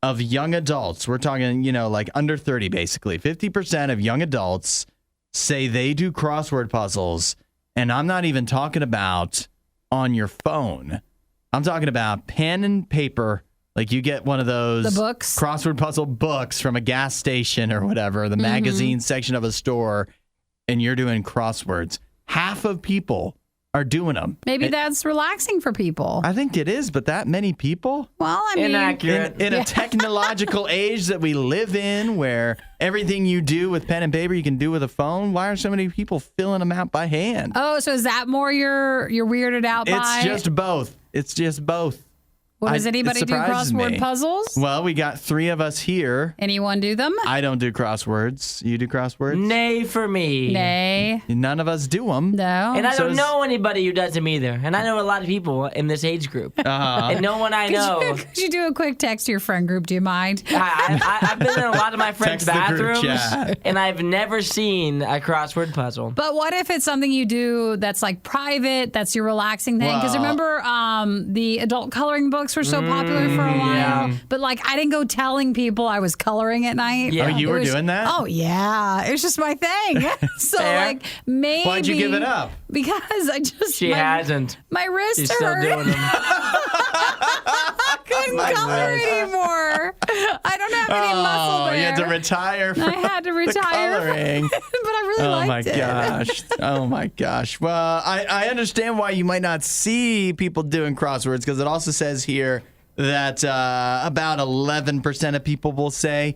of young adults, we're talking, like under 30 basically, 50% of young adults say they do crossword puzzles. And I'm not even talking about on your phone. I'm talking about pen and paper. Like you get one of those the books, crossword puzzle books from a gas station or whatever, the magazine section of a store, and you're doing crosswords. Half of people are doing them. Maybe that's relaxing for people. I think it is, but that many people? Well, I mean, inaccurate. In a technological age that we live in where everything you do with pen and paper you can do with a phone, why are so many people filling them out by hand? Oh, so is that more you're weirded out by? It's just both. It's just both. Well, does anybody do crossword puzzles? Well, we got 3 of us here. Anyone do them? I don't do crosswords. You do crosswords? Nay for me. Nay. None of us do them. No. And I don't know anybody who does them either. And I know a lot of people in this age group. And no one I know. Could you do a quick text to your friend group? Do you mind? I've been in a lot of my friends' Text the group bathrooms, chat. and I've never seen a crossword puzzle. But what if it's something you do that's like private, that's your relaxing thing? Because remember, the adult coloring books were so popular for a while. Yeah. But like, I didn't go telling people I was coloring at night. Yeah. Oh, you were doing that? Oh, yeah. It was just my thing. So Fair. like, maybe. Why'd you give it up? Because I just. She hasn't. My wrist She's still hurt. doing them. I couldn't color anymore. I don't have any muscle there. You had to retire from I had to retire. the coloring. But I really liked it. Gosh. Oh my gosh. Well, I understand why you might not see people doing crosswords because it also says here that about 11% of people will say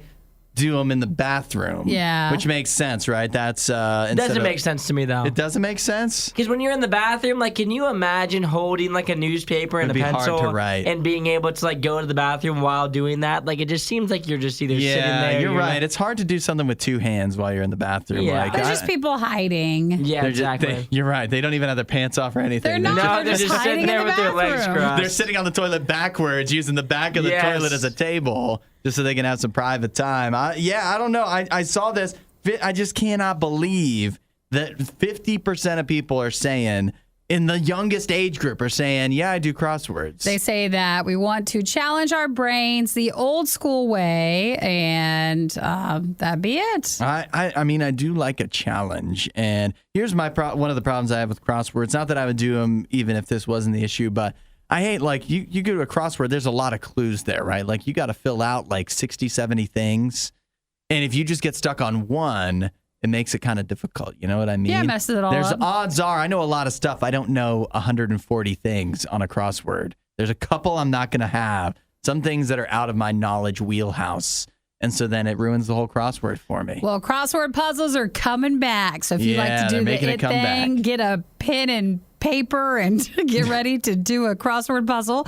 do them in the bathroom. Yeah. Which makes sense, right? That's Doesn't make sense to me, though. It doesn't make sense? Because when you're in the bathroom, like, can you imagine holding like a newspaper and It'd a be hard pencil to write. and being able to like go to the bathroom while doing that? Like, it just seems like you're just either sitting Yeah, there. you're right. It's hard to do something with 2 hands while you're in the bathroom. Yeah. Like, There's just people hiding. Yeah, they're just- exactly. you're right. They don't even have their pants off or anything. They're not. No, they're just hiding sitting there in the with their legs bathroom. crossed. They're sitting on the toilet backwards, using the back of the Yes. toilet as a table, just so they can have some private time. I don't know. I saw this. I just cannot believe that 50% of people are saying, in the youngest age group, are saying, yeah, I do crosswords. They say that we want to challenge our brains the old school way, and that'd be it. I mean, I do like a challenge. And here's my one of the problems I have with crosswords. Not that I would do them even if this wasn't the issue, but I hate, like, you go to a crossword, there's a lot of clues there, right? Like, you got to fill out like 60, 70 things. And if you just get stuck on one, it makes it kind of difficult. You know what I mean? Yeah, it messes it all There's up. odds are, I know a lot of stuff. I don't know 140 things on a crossword. There's a couple I'm not going to have. Some things that are out of my knowledge wheelhouse. And so then it ruins the whole crossword for me. Well, crossword puzzles are coming back. So if you like Yeah, to they're do the making a it comeback. thing, get a pen and paper and get ready to do a crossword puzzle.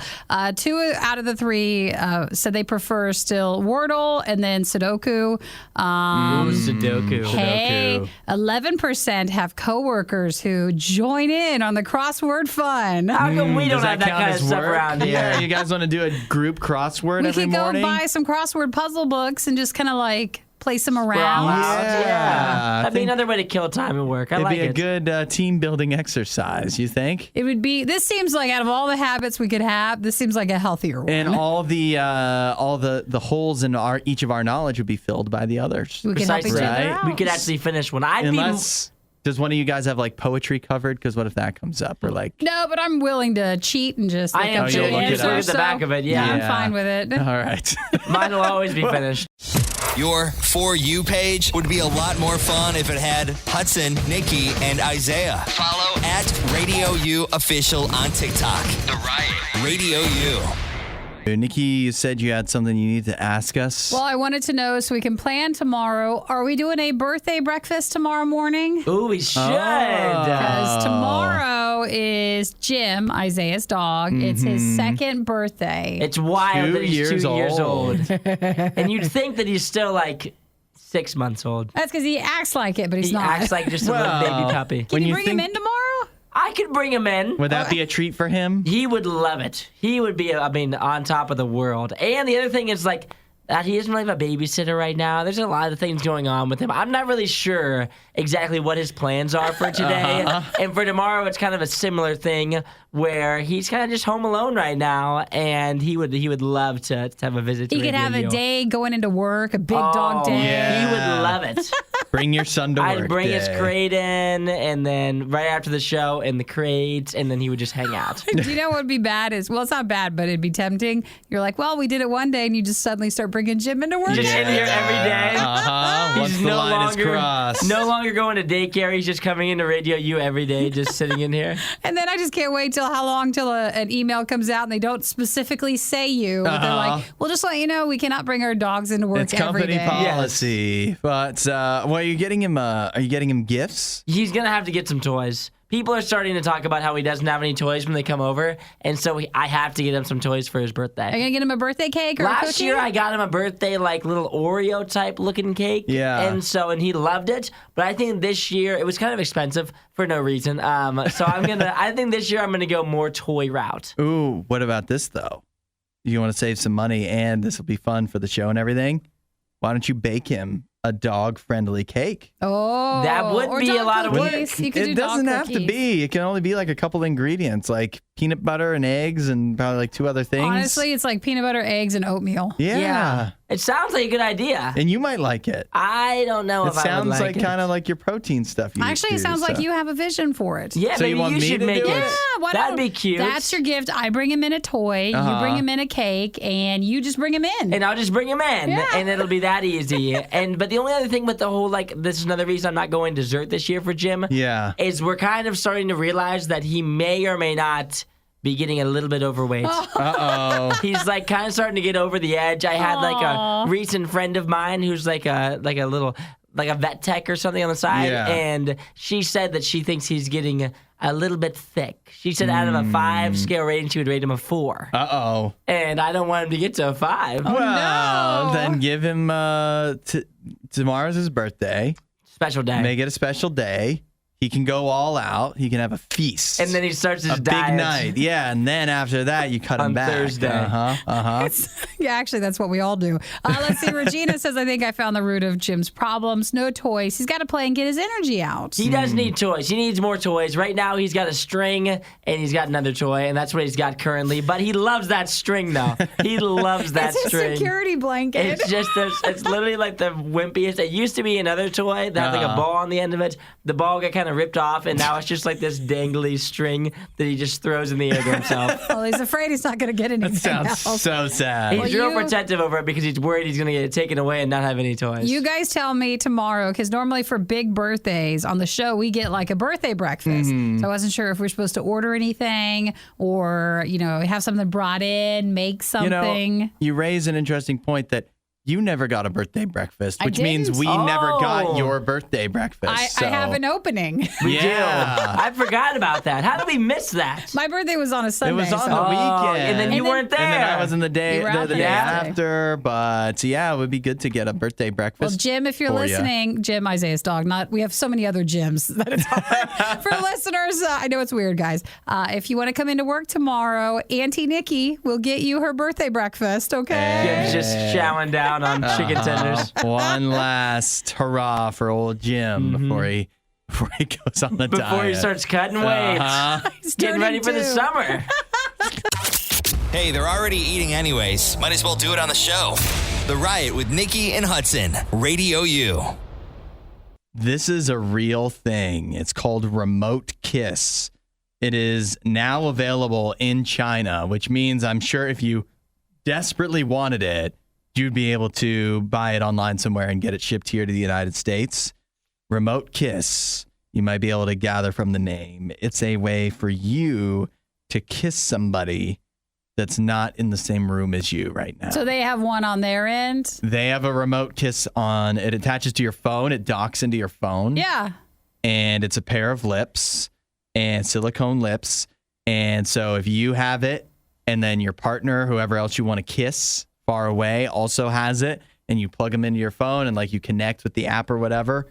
2 out of the 3 said they prefer still Wordle and then Sudoku. Sudoku. Hey, 11% have coworkers who join in on the crossword fun. How come we don't Does have that count kind of as stuff work? around here? Yeah, you guys want to do a group crossword We every could go morning? buy some crossword puzzle books and just kind of like place them around. Yeah. That'd be another way to kill time at work. I It'd like be a it. good team building exercise, you think? It would be. This seems like out of all the habits we could have, this seems like a healthier one. And all the holes in each of our knowledge would be filled by the others. we can help each Precisely. other Right. out. We could actually finish one. Does one of you guys have like poetry covered? Because what if that comes up or like? No, but I'm willing to cheat and just look I am up too. the you'll look it answer, up. Look at the back of it, yeah. I'm Yeah. fine with it. All right. Mine will always be finished. Your For You page would be a lot more fun if it had Hudson, Nikki, and Isaiah. Follow at RadioU Official on TikTok. The Riot. Radio U. Nikki, you said you had something you need to ask us. Well, I wanted to know so we can plan tomorrow. Are we doing a birthday breakfast tomorrow morning? Ooh, we should. Because tomorrow is Jim, Isaiah's dog. It's his second birthday. It's wild 2 that he's years 2 years old. old. And you'd think that he's still like 6 months old. That's because he acts like it, but he's He not. acts like just a little baby puppy. Can you bring him in tomorrow? I could bring him in. Would that be a treat for him? He would love it. He would be, on top of the world. And the other thing is, like, that he doesn't really have a babysitter right now. There's a lot of things going on with him. I'm not really sure exactly what his plans are for today. And for tomorrow, it's kind of a similar thing where he's kind of just home alone right now, and he would love to have a visit to He could have a Radio U. day going into work, a big dog day. yeah. He would love it. Bring your son to work. I'd bring his day. crate in, and then right after the show, in the crate, and then he would just hang out. Do you know what would be bad is, well, it's not bad, but it'd be tempting. You're like, well, we did it one day, and you just suddenly start bringing Jim into work. Just in here every day. Once He's the line is crossed. no longer going to daycare. He's just coming into Radio U every day, just sitting in here. And then I just can't wait till how long till an email comes out and they don't specifically say you. But they're like, well, just let you know, we cannot bring our dogs into work It's every company day. policy. But well, are you getting him gifts? He's going to have to get some toys. People are starting to talk about how he doesn't have any toys when they come over, and so I have to get him some toys for his Are birthday. you going to get him a birthday cake or a Last cookie? year, I got him a birthday, like, little Oreo type looking cake. Yeah. And he loved it. But I think this year, it was kind of expensive for no reason. So I think this year I'm going to go more toy route. Ooh, what about this though? You want to save some money and this will be fun for the show and everything? Why don't you bake him a dog-friendly cake? Oh, That would or be a dog lot of work. cookies. You could It do doesn't dog have to cookies. be. It can only be like a couple ingredients, like peanut butter and eggs and probably like 2 other things. Honestly, it's like peanut butter, eggs, and oatmeal. yeah. It sounds like a good idea. And you might like it. I don't know It if I would sounds like like it. kind of like your protein stuff. You Actually, do, it sounds like so. you have a vision for it. Yeah, So you maybe want you me should to make do it. it? Yeah, why That'd don't- be cute. That's your gift. I bring him in a toy. You bring him in a cake, and you just bring him in. And I'll just bring him in, Yeah. and it'll be that easy. But the only other thing with the whole, like, this is another reason I'm not going dessert this year for Jim. Yeah. Is we're kind of starting to realize that he may or may not be getting a little bit overweight. Uh-oh. He's like kind of starting to get over the edge. I had like a recent friend of mine who's like a little like a vet tech or something on the side, Yeah. and she said that she thinks he's getting a little bit thick. She said out of a 5 scale rating, she would rate him a 4. Uh-oh. And I don't want him to get to a 5. Well, no. then give him tomorrow's his birthday. Special day. Make it a special day. He can go all out. He can have a feast. And then he starts his a diet. big night. Yeah, and then after that, you cut him On back. Thursday. Uh-huh. Yeah, actually, that's what we all do. Let's see. Regina says, I think I found the root of Jim's problems. No toys. He's got to play and get his energy out. He does need toys. He needs more toys. Right now, he's got a string and he's got another toy, and that's what he's got currently. But he loves that string, though. He loves that It's a string. security blanket. It's just, it's literally like the wimpiest. It used to be another toy that had like a ball on the end of it. The ball got kind of ripped off, and now it's just like this dangly string that he just throws in the air to himself. Well, he's afraid he's not going to get anything Sounds else. so sad. He's Well, real protective over it because he's worried he's going to get it taken away and not have any toys. You guys tell me tomorrow, because normally for big birthdays on the show, we get like a birthday breakfast. So I wasn't sure if we're supposed to order anything or, have something brought in, make something. You raise an interesting point that you never got a birthday breakfast, I which means didn't. we never got Oh. your birthday breakfast. I have an opening. We do. Yeah. I forgot about that. How did we miss that? My birthday was on a Sunday. It was on so- the weekend. And then you weren't there. And then I was in the day, You were out the the day next day. after. But yeah, it would be good to get a birthday breakfast. Well, Jim, if you're for ya. listening, Jim, Isaiah's dog, we have so many other Jims that it's hard for listeners. I know it's weird, guys. If you want to come into work tomorrow, Auntie Nikki will get you her birthday breakfast, okay? Jim's just chowing down on chicken tenders. One last hurrah for old Jim before he goes on the diet. Before he starts cutting weight. He's Getting ready for the 32. summer. Hey, they're already eating anyways. Might as well do it on the show. The Riot with Nikki and Hudson. Radio U. This is a real thing. It's called Remote Kiss. It is now available in China, which means I'm sure if you desperately wanted it, you'd be able to buy it online somewhere and get it shipped here to the United States. Remote Kiss, you might be able to gather from the name. It's a way for you to kiss somebody that's not in the same room as you right now. So they have one on their end? They have a remote kiss on. It attaches to your phone. It docks into your phone. Yeah. And it's a pair of lips and silicone lips. And so if you have it and then your partner, whoever else you want to kiss far away also has it, and you plug them into your phone and like you connect with the app or whatever.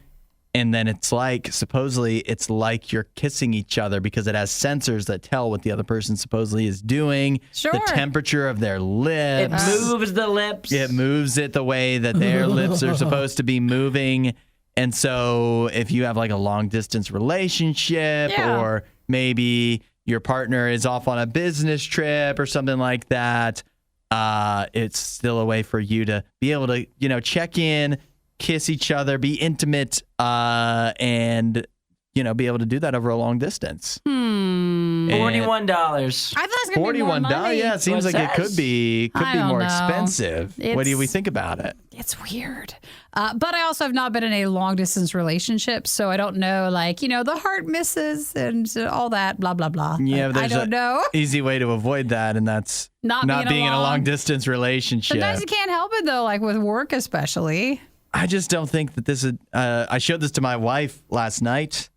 And then it's like, supposedly it's like you're kissing each other because it has sensors that tell what the other person supposedly is doing. Sure. The temperature of their It lips. moves the lips. It moves it the way that their lips are supposed to be moving. And so if you have like a long distance relationship Yeah. or maybe your partner is off on a business trip or something like that, it's still a way for you to be able to, check in, kiss each other, be intimate, and, be able to do that over a long distance. $41. I thought it was going to be more $41. money. Yeah, it seems What like it could says? be I don't more know. expensive. What do we It's- think about it? It's weird. But I also have not been in a long distance relationship, so I don't know, the heart misses and all that, blah, blah, blah. Yeah, Like, but I there's don't know. easy way to avoid that, and that's Not being in a long long- distance relationship. Sometimes you can't help it, though, like with work especially. I just don't think that this is. I showed this to my wife last night,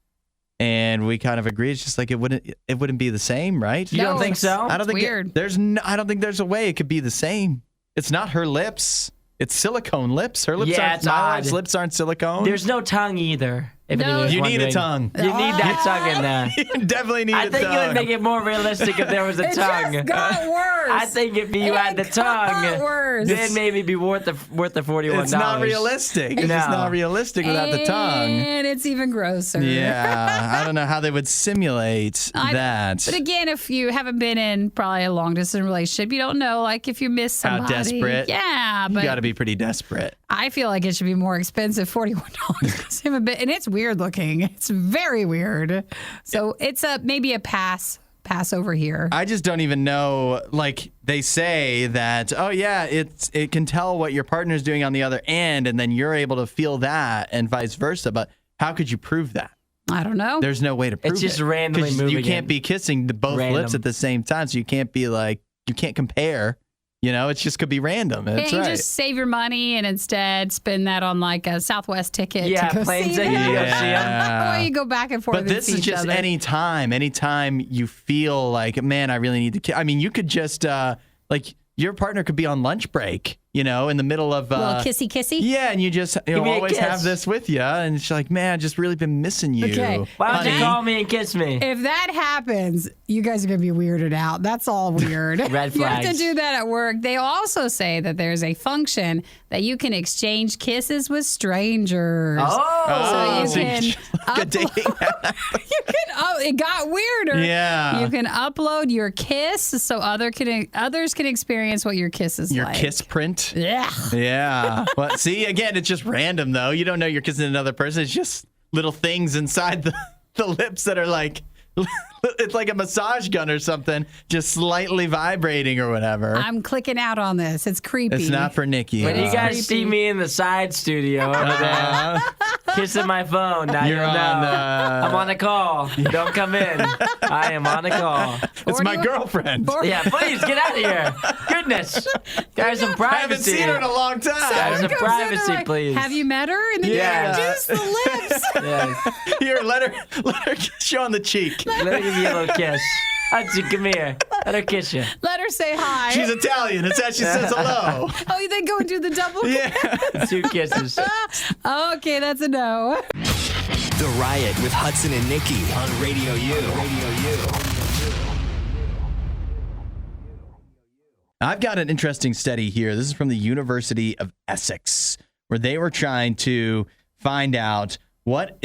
and we kind of agreed. It's just like it wouldn't be the same, right? You don't think so? I don't think weird. I don't think there's a way it could be the same. It's not her lips. It's silicone lips. Her lips Yeah, aren't. it's My odd. wife's lips aren't silicone. There's no tongue either. If No. anyone was you need a wondering. tongue. You need that tongue in there. You definitely need I a think tongue. it would make it more realistic if there was a It tongue. just got worse. I think if you It had the got tongue, worse. then maybe it'd be worth the $41. It's not realistic. It's just No. not realistic without the tongue. And it's even grosser. Yeah, I don't know how they would simulate that. But again, if you haven't been in probably a long distance relationship, you don't know, if you miss How somebody. desperate. Yeah, You but got to be pretty desperate. I feel like it should be more expensive, $41. And it's weird looking. It's very weird. So it's maybe a pass over here. I just don't even know. Like they say that, oh yeah, it can tell what your partner's doing on the other end, and then you're able to feel that, and vice versa. But how could you prove that? I don't know. There's no way to prove it. It's just randomly 'Cause moving You can't it. be kissing both Random. lips at the same time, so you can't be you can't compare. It just could be random. That's Can't you right. just save your money and instead spend that on a Southwest ticket? Yeah, to go plane see ticket to them? go see 'em. Yeah. Or you go back and forth. But and this see is each just other. anytime you feel like, man, I really need to kiss. I mean, you could just your partner could be on lunch break, in the middle of little kissy. yeah, and you just me a always kiss. have this with you, and she's like, man, I've just really been missing you. Okay. Why don't you honey." call me and kiss me? If that happens, you guys are going to be weirded out. That's all weird. Red You have to flags. do that at work. They also say that there's a function that you can exchange kisses with strangers. Oh, So you can like a dating app. it got weirder. Yeah. You can upload your kiss so others can experience what your kiss is Your like. kiss print. Yeah. Yeah. Well, see, again, it's just random, though. You don't know you're kissing another person. It's just little things inside the lips that are like It's like a massage gun or something, just slightly vibrating or whatever. I'm clicking out on this. It's creepy. It's not for Nikki. When you guys see me in the side studio over there, kissing my phone, now you'll know. I'm on a call. Don't come in. I am on a call. It's my girlfriend. Yeah, please get out of here. Goodness. There's some privacy. I haven't seen her in a long time. There's some privacy, please. Have you met her? And then just the lips. Yeah. Here, let her kiss you on the cheek. Let me give you a little kiss. Hudson, come here. Let her kiss you. Let her say hi. She's Italian. It's how she says hello. Oh, you then go and do the double? Yeah. 2 kisses. Okay, that's a no. The Riot with Hudson and Nikki on RadioU. I've got an interesting study here. This is from the University of Essex, where they were trying to find out what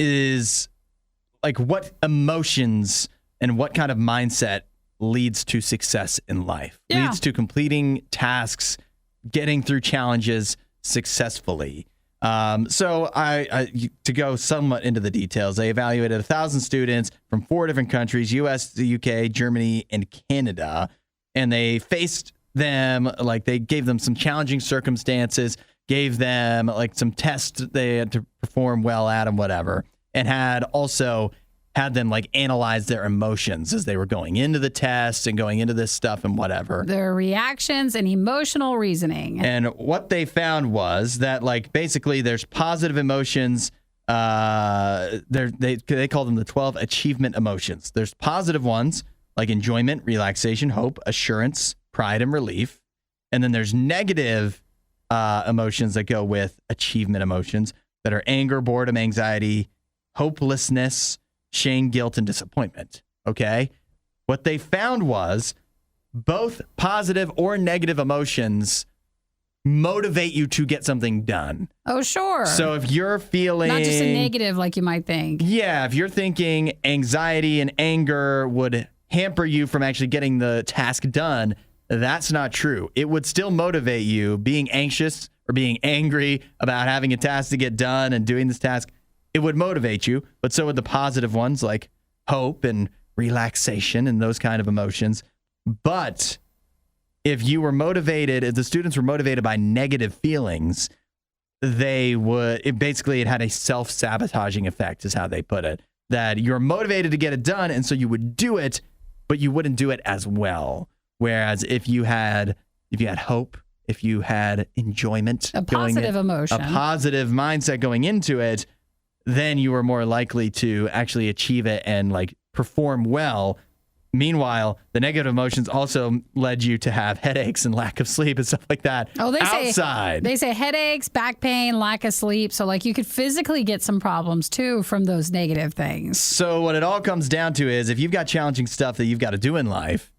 emotions and what kind of mindset leads to success in life, leads to completing tasks, getting through challenges successfully. So to go somewhat into the details, they evaluated 1,000 students from 4 different countries, US, the UK, Germany, and Canada. And they faced them, they gave them some challenging circumstances, gave them some tests they had to perform well at and whatever, and had them analyze their emotions as they were going into the test and going into this stuff and whatever. Their reactions and emotional reasoning. And what they found was that basically there's positive emotions. They call them the 12 achievement emotions. There's positive ones like enjoyment, relaxation, hope, assurance, pride, and relief. And then there's negative emotions that go with achievement emotions that are anger, boredom, anxiety, hopelessness, shame, guilt, and disappointment. Okay? What they found was both positive or negative emotions motivate you to get something done. Oh, sure. So if you're feeling... Not just a negative like you might think. Yeah, if you're thinking anxiety and anger would hamper you from actually getting the task done, that's not true. It would still motivate you. Being anxious or being angry about having a task to get done and doing this task, it would motivate you, but so would the positive ones like hope and relaxation and those kind of emotions. But if you were motivated, if the students were motivated by negative feelings, it had a self-sabotaging effect is how they put it. That you're motivated to get it done, and so you would do it, but you wouldn't do it as well. Whereas if you had hope, if you had enjoyment, a positive emotion, a positive mindset going into it, then you were more likely to actually achieve it and perform well. Meanwhile, the negative emotions also led you to have headaches and lack of sleep and stuff like that. Oh, they say headaches, back pain, lack of sleep. So you could physically get some problems too from those negative things. So what it all comes down to is if you've got challenging stuff that you've got to do in life,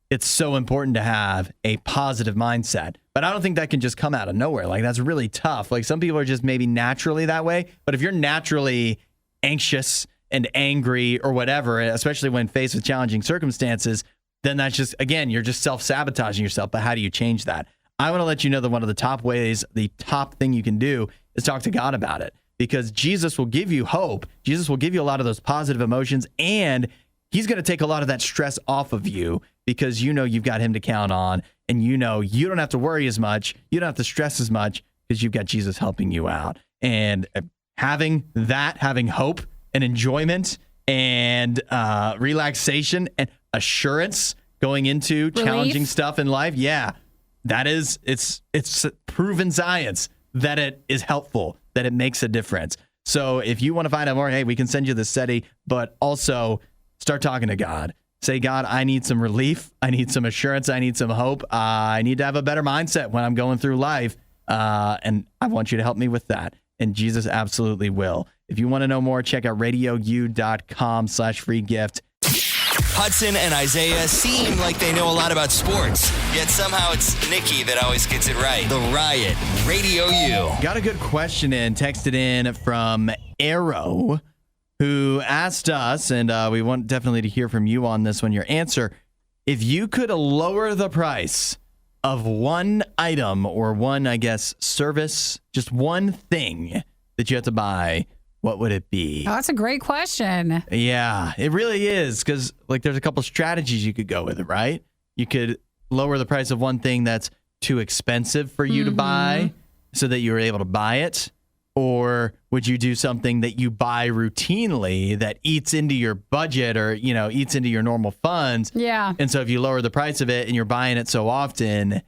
it's so important to have a positive mindset. But I don't think that can just come out of nowhere. That's really tough. Some people are just maybe naturally that way. But if you're naturally anxious and angry or whatever, especially when faced with challenging circumstances, then that's just, again, you're just self-sabotaging yourself. But how do you change that? I want to let you know that one of the top ways, the top thing you can do is talk to God about it. Because Jesus will give you hope. Jesus will give you a lot of those positive emotions, and he's going to take a lot of that stress off of you because you've got him to count on, and you don't have to worry as much. You don't have to stress as much because you've got Jesus helping you out. And having hope and enjoyment and relaxation and assurance going into challenging stuff in life, it's proven science that it is helpful, that it makes a difference. So if you want to find out more, hey, we can send you the study, but also start talking to God. Say, God, I need some relief. I need some assurance. I need some hope. I need to have a better mindset when I'm going through life. And I want you to help me with that. And Jesus absolutely will. If you want to know more, check out RadioU.com/free gift. Hudson and Isaiah seem like they know a lot about sports, yet somehow it's Nikki that always gets it right. The Riot, Radio U. Got a good question texted in from Arrow, who asked us, and we want definitely to hear from you on this one, your answer. If you could lower the price of one item or one, service, just one thing that you have to buy, what would it be? Oh, that's a great question. Yeah, it really is, because like there's a couple strategies you could go with it, right? You could lower the price of one thing that's too expensive for you to buy so that you're able to buy it. Or would you do something that you buy routinely that eats into your budget or, eats into your normal funds? Yeah. And so if you lower the price of it and you're buying it so often,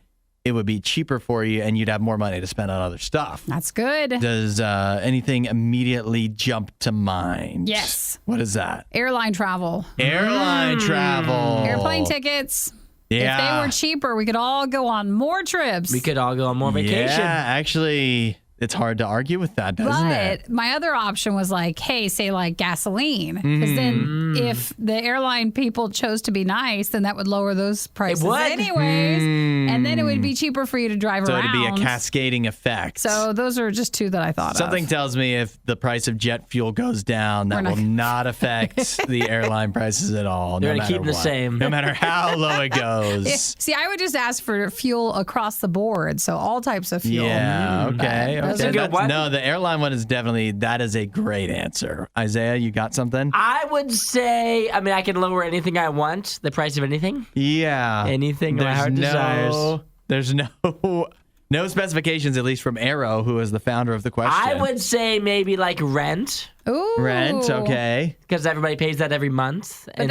it would be cheaper for you and you'd have more money to spend on other stuff. That's good. Does anything immediately jump to mind? Yes. What is that? Airline travel. Airline travel. Airplane tickets. Yeah. If they were cheaper, we could all go on more trips. We could all go on more vacation. Yeah, actually, it's hard to argue with that, doesn't it? But my other option was like, hey, say like gasoline. Because then if the airline people chose to be nice, then that would lower those prices anyways. And then it would be cheaper for you to drive around. So it'd be a cascading effect. So those are just two that I thought Something of. tells me if the price of jet fuel goes down, that will not affect the airline prices at all. They're no going to keep the what. same. No matter how low it goes. See, I would just ask for fuel across the board. So all types of fuel. Yeah, okay. Those are good. No, the airline one is that is a great answer. Isaiah, you got something? I would say, I can lower anything I want, the price of anything. Yeah. Anything my heart desires. There's no specifications, at least from Arrow, who is the founder of the question. I would say maybe like rent. Ooh. Rent, okay. Because everybody pays that every month. But it'd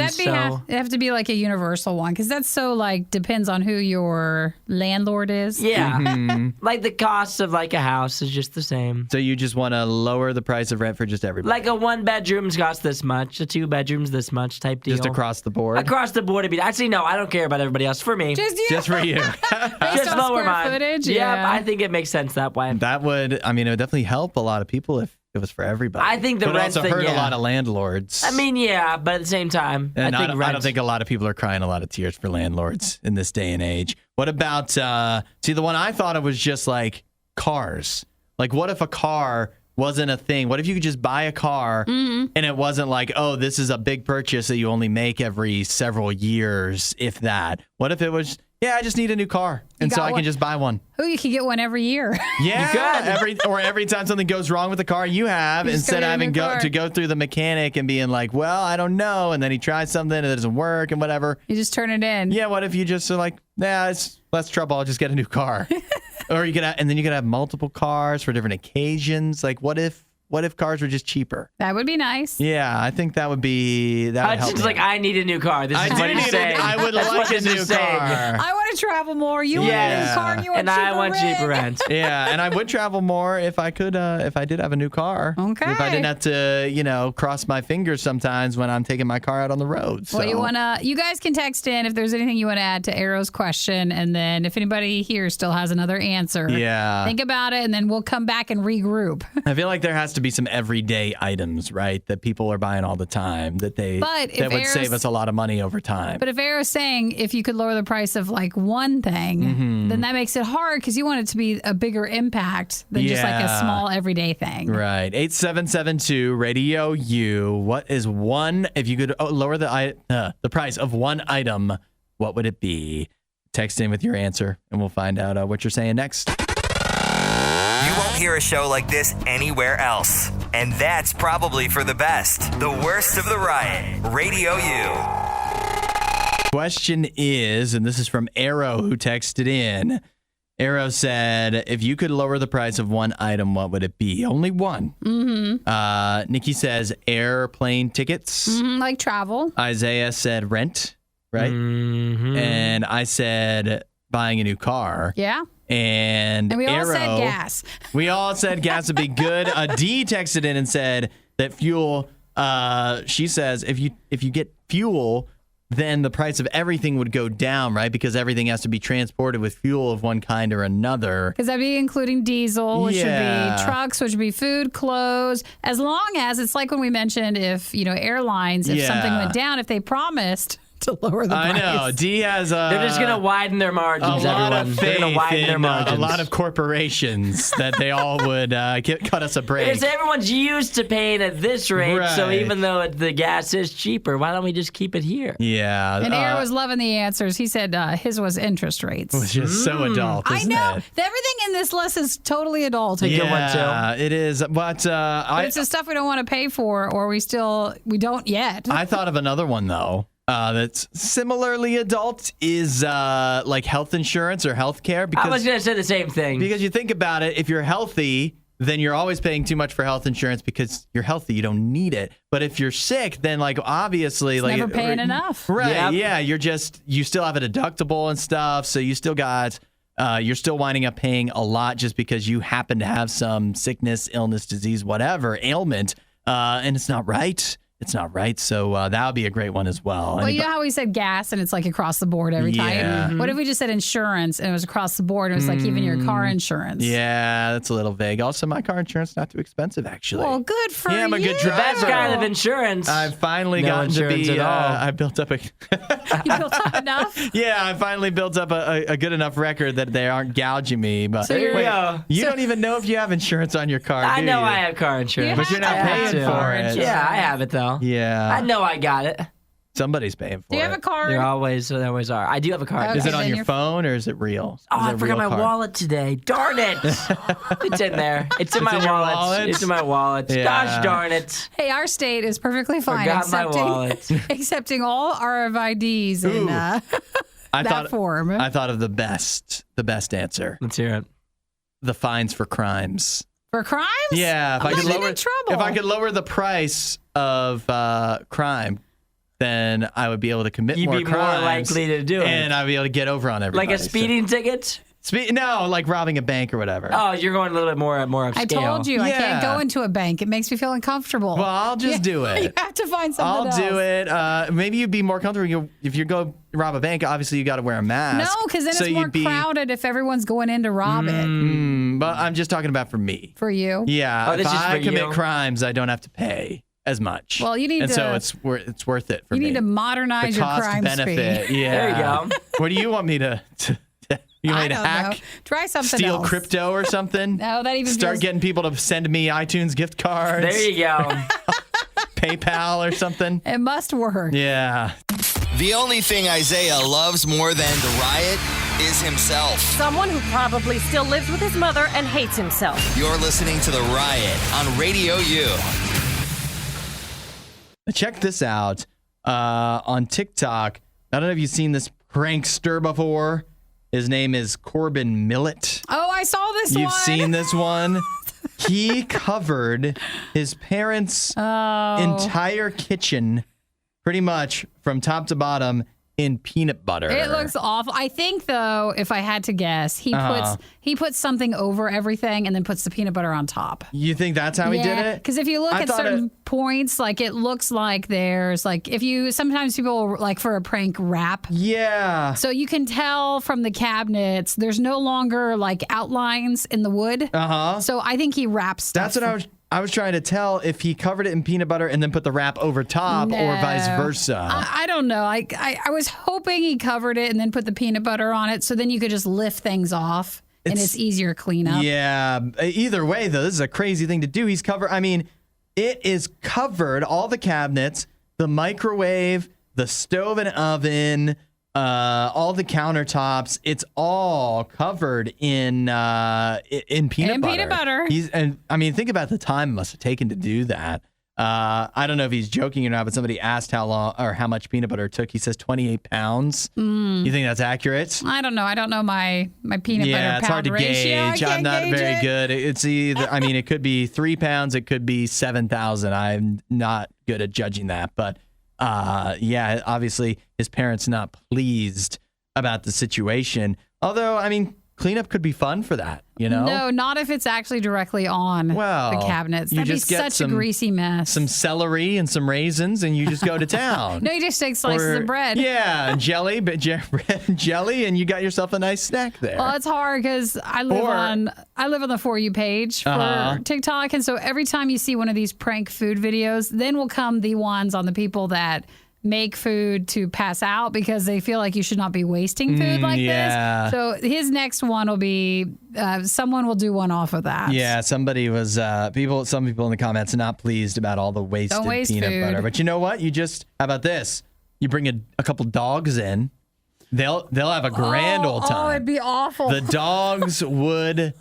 have to be like a universal one, because that's so depends on who your landlord is. Yeah. Like the cost of like a house is just the same. So you just want to lower the price of rent for just everybody? Like a 1-bedroom's cost this much, a 2-bedroom's this much type deal. Just across the board? Across the board. Actually, no, I don't care about everybody else. For me. Just you. Just for you. Based on lower square mine. footage? Yeah, I think it makes sense that way. That would, it would definitely help a lot of people if it was for everybody. I think the but rent also thing, hurt a lot of landlords. Yeah, but at the same time, And I don't think a lot of people are crying a lot of tears for landlords in this day and age. What about, the one I thought of was just like cars. Like, what if a car wasn't a thing? What if you could just buy a car and it wasn't like, oh, this is a big purchase that you only make every several years, if that? What if it was, I just need a new car, and so I can just buy one. Oh, you can get one every year. Yeah, every time something goes wrong with the car you have, instead of having to go through the mechanic and being like, well, I don't know, and then he tries something and it doesn't work and whatever. You just turn it in. Yeah, what if you just are like, it's less trouble, I'll just get a new car. Or you could have multiple cars for different occasions. Like, what if cars were just cheaper? That would be nice. Yeah, I think that would help. Hudson's like, I need a new car. This is what he's saying. I would like a new car. I want to travel more. You want a new car and you want and cheaper I want rent. cheaper rent. Yeah, and I would travel more if I could, if I did have a new car. Okay. If I didn't have to, cross my fingers sometimes when I'm taking my car out on the road. So. Well, you guys can text in if there's anything you want to add to Arrow's question, and then if anybody here still has another answer, think about it, and then we'll come back and regroup. I feel like there has to be some everyday items, right, that people are buying all the time that would save us a lot of money over time. But if Arrow's saying if you could lower the price of like one thing, then that makes it hard because you want it to be a bigger impact than just like a small everyday thing. Right. 8772 Radio U. What is one? If you could lower the price of one item, what would it be? Text in with your answer, and we'll find out what you're saying next. You won't hear a show like this anywhere else. And that's probably for the best. The Worst of the Riot. Radio U. Question is, and this is from Arrow, who texted in. Arrow said, if you could lower the price of one item, what would it be? Only one. Nikki says airplane tickets. Like travel. Isaiah said rent, right? And I said buying a new car. Yeah. And we all Arrow, said gas. We all said gas would be good. D texted in and said that fuel, she says if you get fuel, then the price of everything would go down, right? Because everything has to be transported with fuel of one kind or another. Because that'd be including diesel, which would be trucks, which would be food, clothes. As long as it's like when we mentioned if, airlines, if something went down, if they promised to lower the price. I know. D has They're just going to widen their margins, a lot everyone. of They're going to widen their margins. a lot of corporations that they all would cut us a break. Because everyone's used to paying at this rate, so Right. even though the gas is cheaper, why don't we just keep it here? Yeah. And Air was loving the answers. He said his was interest rates. Which is so adult, I isn't know. it? Everything in this list is totally adult. Good one, Yeah, it is. But But it's the stuff we don't want to pay for, or we don't yet. I thought of another one, though, that's similarly adult is like health insurance or health care. I was going to say the same thing. Because you think about it, if you're healthy, then you're always paying too much for health insurance because you're healthy. You don't need it. But if you're sick, then like obviously It's never paying enough. Right. Yep. Yeah. You still have a deductible and stuff. So you still got, you're still winding up paying a lot just because you happen to have some sickness, illness, disease, whatever, ailment. And it's not right. It's not right. So that would be a great one as well. Well, you know how we said gas and it's like across the board every time? Yeah. What if we just said insurance and it was across the board? It was like even your car insurance. Yeah, that's a little vague. Also, my car insurance is not too expensive, actually. Well, good for you. Yeah, I'm a good driver. That's kind of insurance. I've finally No gotten to insurance be. at all. I built up a. You built up enough? Yeah, I finally built up a good enough record that they aren't gouging me. But So you're- There you go. you don't even know if you have insurance on your car. I do know you? I have car insurance. You But you're not have paying to. for it. Yeah, I have it though. Yeah, I know I got it. somebody's paying for Do you have it. a card? They always are. I do have a card. Okay. Is it on then your you're- phone or is it real? Oh, Is it I a forgot real my card? wallet today. Darn it. It's in there. It's in my in your wallet. wallet? It's in my wallet. Yeah. Gosh darn it. Hey, our state is perfectly fine Forgot my wallet. accepting all RFIDs in I that form. I thought of the best answer. Let's hear it. The fines for crimes. For crimes? Yeah, if I'm I could not getting lower in trouble. if I could lower the price of crime, then I would be able to commit You'd more be more crimes. likely to do it. And I'd be able to get over on everybody. Like a speeding ticket? No, like robbing a bank or whatever. Oh, you're going a little bit more upscale. I told you, I can't Yeah. go into a bank. It makes me feel uncomfortable. Well, I'll just do You it. have to find something I'll else. do it. Maybe you'd be more comfortable if you go rob a bank. Obviously, you got to wear a mask. No, because then so it's more you'd be, crowded if everyone's going in to rob it. But I'm just talking about for me. For you. Yeah, Oh, if this is I for commit you? crimes, I don't have to pay as much. Well, you need and to- so it's worth it for You me. need to modernize the your cost crime benefit. speed. Yeah. There you go. What do you want me to you want I me to don't hack? know. Try something Steal else. crypto or something? No, that even Start feels- getting people to send me iTunes gift cards. There you go. PayPal or something. It must work. Yeah. The only thing Isaiah loves more than the riot is himself. Someone who probably still lives with his mother and hates himself. You're listening to The Riot on Radio U. Check this out on TikTok. I don't know if you've seen this prankster before. His name is Corbin Millet. Oh, I saw this You've one. seen this one? He covered his parents' entire kitchen pretty much from top to bottom in peanut butter. It looks awful. I think, though, if I had to guess, he puts something over everything and then puts the peanut butter on top. You think that's how he did it? Because if you look I at thought certain points, like it looks like there's like sometimes people like for a prank rap. Yeah. So you can tell from the cabinets, there's no longer like outlines in the wood. Uh-huh. So I think he wraps stuff. That's what I was trying to tell if he covered it in peanut butter and then put the wrap over top or vice versa. I don't know. I was hoping he covered it and then put the peanut butter on it so then you could just lift things off and it's easier cleanup. Yeah. Either way, though, this is a crazy thing to do. He's covered. I mean, it is covered, all the cabinets, the microwave, the stove and oven, all the countertops. It's all covered in peanut butter. I mean, think about the time it must have taken to do that. I don't know if he's joking or not, but somebody asked how long or how much peanut butter it took. He says 28 pounds. You think that's accurate? I don't know. I don't know my peanut Yeah, butter it's hard to pound ratio. I gauge. can't I'm not gauge very it. good. It's either, I mean, it could be 3 pounds, it could be 7,000. I'm not good at judging that. But yeah, obviously his parents not pleased about the situation. Although, I mean, cleanup could be fun for that, you know? No, not if it's actually directly on the cabinets. you That'd be just get such a greasy mess. Some celery and some raisins, and you just go to town. No, you just take slices of bread. Yeah, and jelly, bread and jelly, and you got yourself a nice snack there. Well, it's hard because I live on the For You page for TikTok, and so every time you see one of these prank food videos, then will come the ones on the people that make food to pass out because they feel like you should not be wasting food like this. So his next one will be someone will do one off of that. Yeah, somebody was some people in the comments are not pleased about all the wasted peanut butter. But you know what? How about this? You bring a couple dogs in. They'll have a grand old time. Oh, it'd be awful. The dogs would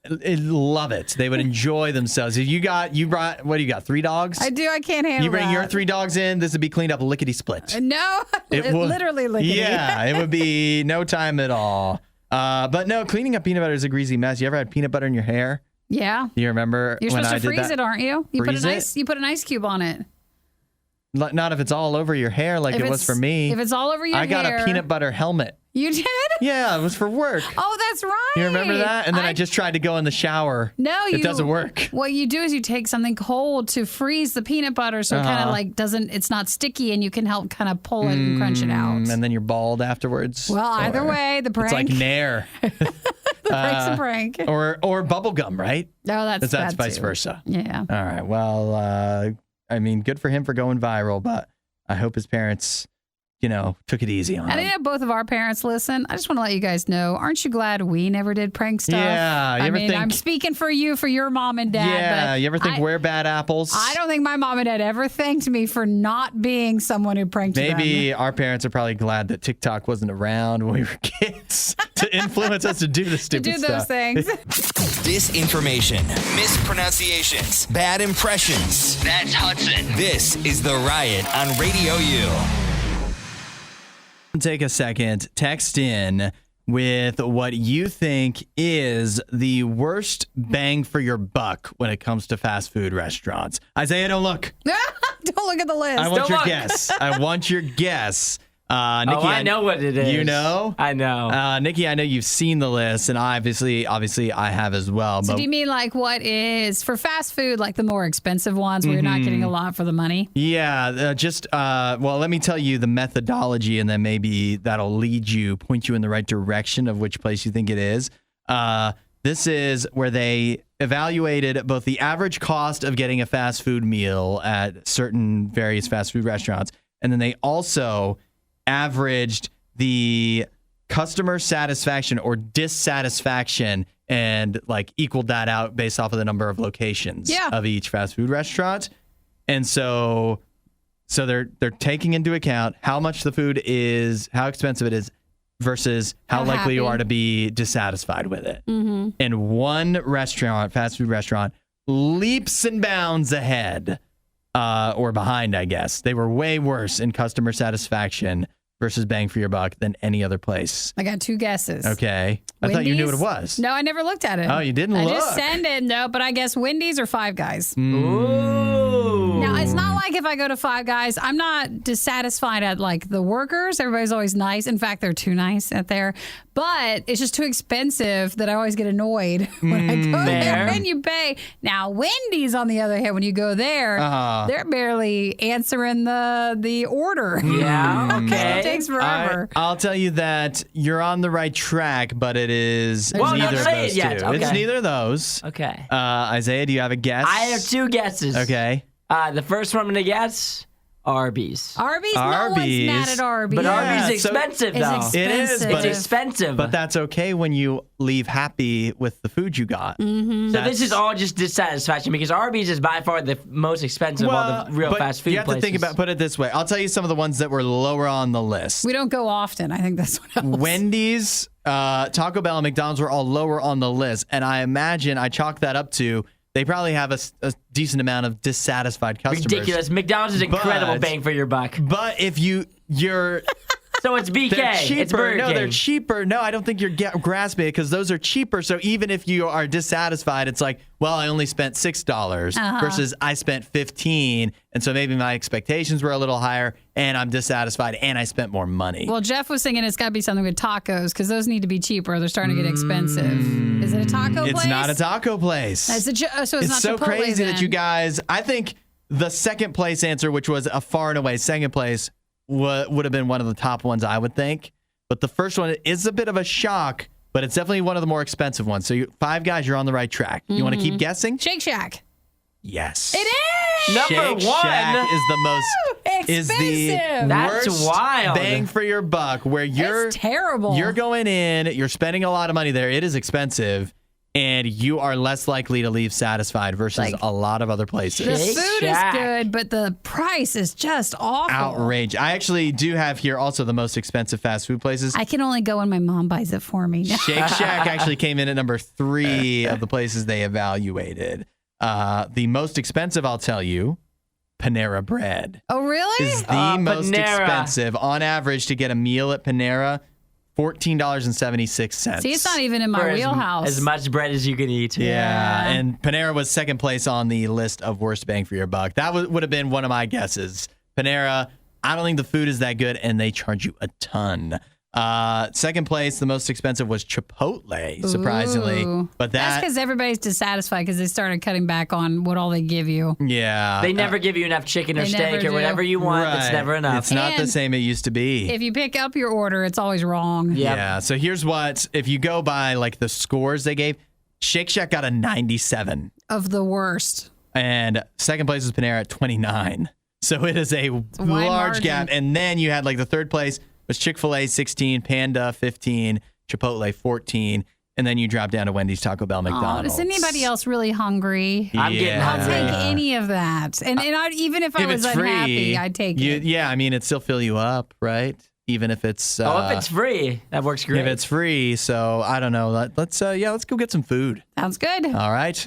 love it. They would enjoy themselves. If you brought, what do you got? 3 dogs? I do. I can't handle You bring that. your 3 dogs in, this would be cleaned up lickety-split. No, literally lickety. Yeah, it would be no time at all. But no, cleaning up peanut butter is a greasy mess. You ever had peanut butter in your hair? Yeah. Do you remember You're when supposed I to did freeze that? it, aren't you? You Freeze put an ice cube on it. Not if it's all over your hair like it was for me. If it's all over your hair. I got a peanut butter helmet. You did? Yeah, it was for work. Oh, that's right. You remember that? And then I just tried to go in the shower. No, it doesn't work. What you do is you take something cold to freeze the peanut butter so it kind of like it's not sticky and you can help kind of pull it and crunch it out. And then you're bald afterwards. Well, either way, the prank. It's like Nair. The prank's a prank. Or bubble gum, right? No, that's vice too. versa. Yeah. All right. Well, I mean, good for him for going viral, but I hope his parents, took it easy on him. I think both of our parents listen. I just want to let you guys know, aren't you glad we never did prank stuff? Yeah. I'm speaking for your mom and dad. Yeah. But You ever think we're bad apples? I don't think my mom and dad ever thanked me for not being someone who pranked them. Maybe our parents are probably glad that TikTok wasn't around when we were kids to influence us to do the stupid to do stuff. those things. Disinformation, mispronunciations, bad impressions. That's Hudson. This is The Riot on Radio U. Take a second, text in with what you think is the worst bang for your buck when it comes to fast food restaurants. Isaiah, don't look. Don't look at the list. I want your guess. I want your guess. Nikki, I know what it is. You know? I know. Nikki, I know you've seen the list, and obviously I have as well. So but do you mean like what is, for fast food, like the more expensive ones where you're not getting a lot for the money? yeah, let me tell you the methodology, and then maybe that'll point you in the right direction of which place you think it is. This is where they evaluated both the average cost of getting a fast food meal at certain various fast food restaurants, and then they also averaged the customer satisfaction or dissatisfaction and like equaled that out based off of the number of locations of each fast food restaurant. And so they're taking into account how much the food is, how expensive it is versus how likely you are to be dissatisfied with it. Mm-hmm. And one restaurant, fast food restaurant, leaps and bounds ahead or behind, I guess. They were way worse in customer satisfaction versus bang for your buck than any other place. I got 2 guesses. Okay. I thought you knew what it was. No, I never looked at it. Oh, you didn't look? I just send it, no, but I guess Wendy's or Five Guys. Ooh. Now, it's not like if I go to Five Guys, I'm not dissatisfied at like the workers. Everybody's always nice. In fact, they're too nice at there. But it's just too expensive that I always get annoyed when I go there and you pay. Now, Wendy's, on the other hand, when you go there, they're barely answering the order. Yeah, okay. It takes forever. I'll tell you that you're on the right track, but it is Well, neither don't of say those it yet. two. Okay. It's neither of those. Okay. Isaiah, do you have a guess? I have 2 guesses. Okay. The first one I'm going to guess, Arby's. Arby's? No one's mad at Arby's. But Yeah, Arby's is expensive, It's though. expensive. It is, but It's expensive. But that's okay when you leave happy with the food you got. Mm-hmm. So this is all just dissatisfaction because Arby's is by far the most expensive of all the real but fast food you have places. to think about, put it this way. I'll tell you some of the ones that were lower on the list. We don't go often. I think that's what else. Wendy's, Taco Bell, and McDonald's were all lower on the list. And I imagine I chalk that up to they probably have a decent amount of dissatisfied customers. Ridiculous. McDonald's is incredible bang for your buck. But if you're... So it's BK. They're cheaper. It's Burger No, King. they're cheaper. No, I don't think you're grasping it because those are cheaper. So even if you are dissatisfied, it's like, well, I only spent $6 versus I spent $15, and so maybe my expectations were a little higher, and I'm dissatisfied, and I spent more money. Well, Jeff was thinking it's got to be something with tacos because those need to be cheaper. They're starting to get expensive. Is it a taco place? It's not a taco place. So it's not so Chipotle, crazy then. that you guys. I think the second place answer, which was a far and away second place, would have been one of the top ones, I would think. But the first one is a bit of a shock, but it's definitely one of the more expensive ones. So Five Guys, you're on the right track. You want to keep guessing? Shake Shack. Yes. It is. Number Shake one. Shack is the most is the That's worst wild. bang for your buck, where you're It's terrible. You're going in, you're spending a lot of money there. It is expensive, and you are less likely to leave satisfied versus a lot of other places. The Shake food Shack. is good, but the price is just awful. Outrage. I actually do have here also the most expensive fast food places. I can only go when my mom buys it for me. Shake Shack actually came in at number 3 of the places they evaluated. The most expensive, I'll tell you, Panera Bread Oh, really? is the most Panera. expensive. On average, to get a meal at Panera, $14.76. See, it's not even in For my as- wheelhouse. As much bread as you can eat. Yeah, and Panera was second place on the list of worst bang for your buck. That would have been one of my guesses. Panera, I don't think the food is that good, and they charge you a ton. Second place, the most expensive was Chipotle, surprisingly. Ooh. But That's because everybody's dissatisfied because they started cutting back on what all they give you. yeah. They never give you enough chicken or They steak never or do. whatever you want. It's Right. never enough. It's not the And same it used to be. If you pick up your order, it's always wrong. Yep. Yeah, so here's what, if you go by like the scores they gave, Shake Shack got a 97. Of the worst. And second place was Panera at 29. So it is a wide large margin. gap. And then you had like the third place was Chick-fil-A 16, Panda 15, Chipotle 14, and then you drop down to Wendy's, Taco Bell, Oh, McDonald's. is anybody else really hungry? I'm getting Yeah. I'll hungry. take any of that. And even if I If was it's unhappy, free, I'd take it. Yeah, I mean, it still fill you up, right? Even if it's Oh, if it's free, that works great. if it's free. So I don't know. Let's go get some food. Sounds good. All right.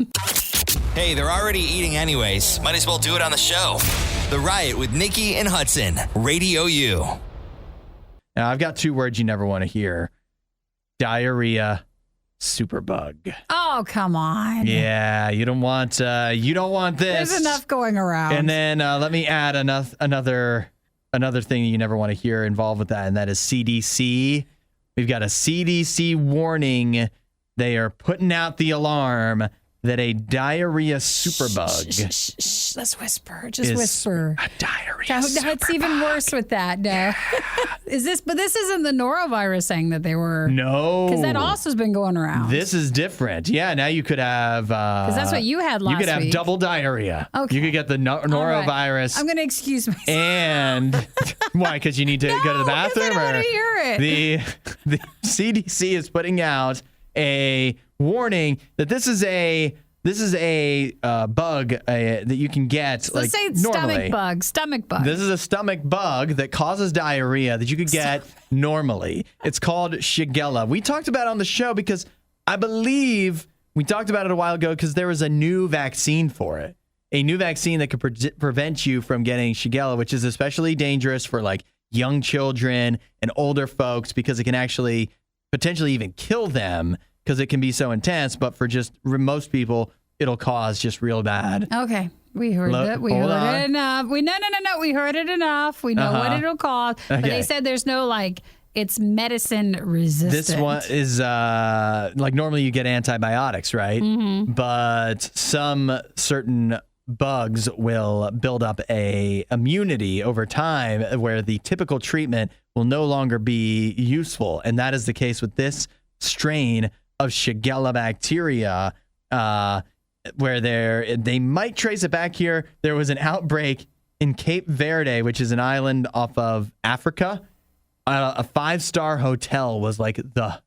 Hey, they're already eating anyways. Might as well do it on the show. The Riot with Nikki and Hudson. Radio U. Now I've got 2 words you never want to hear: diarrhea, superbug. Oh, come on. Yeah, you don't want this. There's enough going around. And then let me add another thing you never want to hear involved with that, and that is CDC. We've got a CDC warning. They are putting out the alarm that a diarrhea superbug Shh, shh, let's whisper. Just is whisper. a diarrhea No, it's even worse with that. No. But this isn't the norovirus saying that they were. No. Because that also has been going around. This is different. Yeah, now you could have. Because that's what you had last You could have week. double diarrhea. Okay. You could get the All right. norovirus. I'm going to excuse myself. And why? Because you need to go to the 'cause I bathroom? don't want or to hear it. The CDC is putting out a warning that this is a bug that you can get Let's say normally. stomach bug. This is a stomach bug that causes diarrhea that you could get normally. It's called Shigella. We talked about it on the show because I believe we talked about it a while ago because there was a new vaccine for it. A new vaccine that could prevent you from getting Shigella, which is especially dangerous for like young children and older folks because it can actually potentially even kill them because it can be so intense. But for just most people, it'll cause just real bad. Okay. We heard it. We hold heard on. it enough. No. We heard it enough. We know what it'll cause. But Okay. they said there's no it's medicine resistant. This one is like normally you get antibiotics, right? Mm-hmm. But some certain bugs will build up a immunity over time where the typical treatment will no longer be useful. And that is the case with this strain of Shigella bacteria, where they might trace it back here. There was an outbreak in Cape Verde, which is an island off of Africa. A 5-star hotel was like the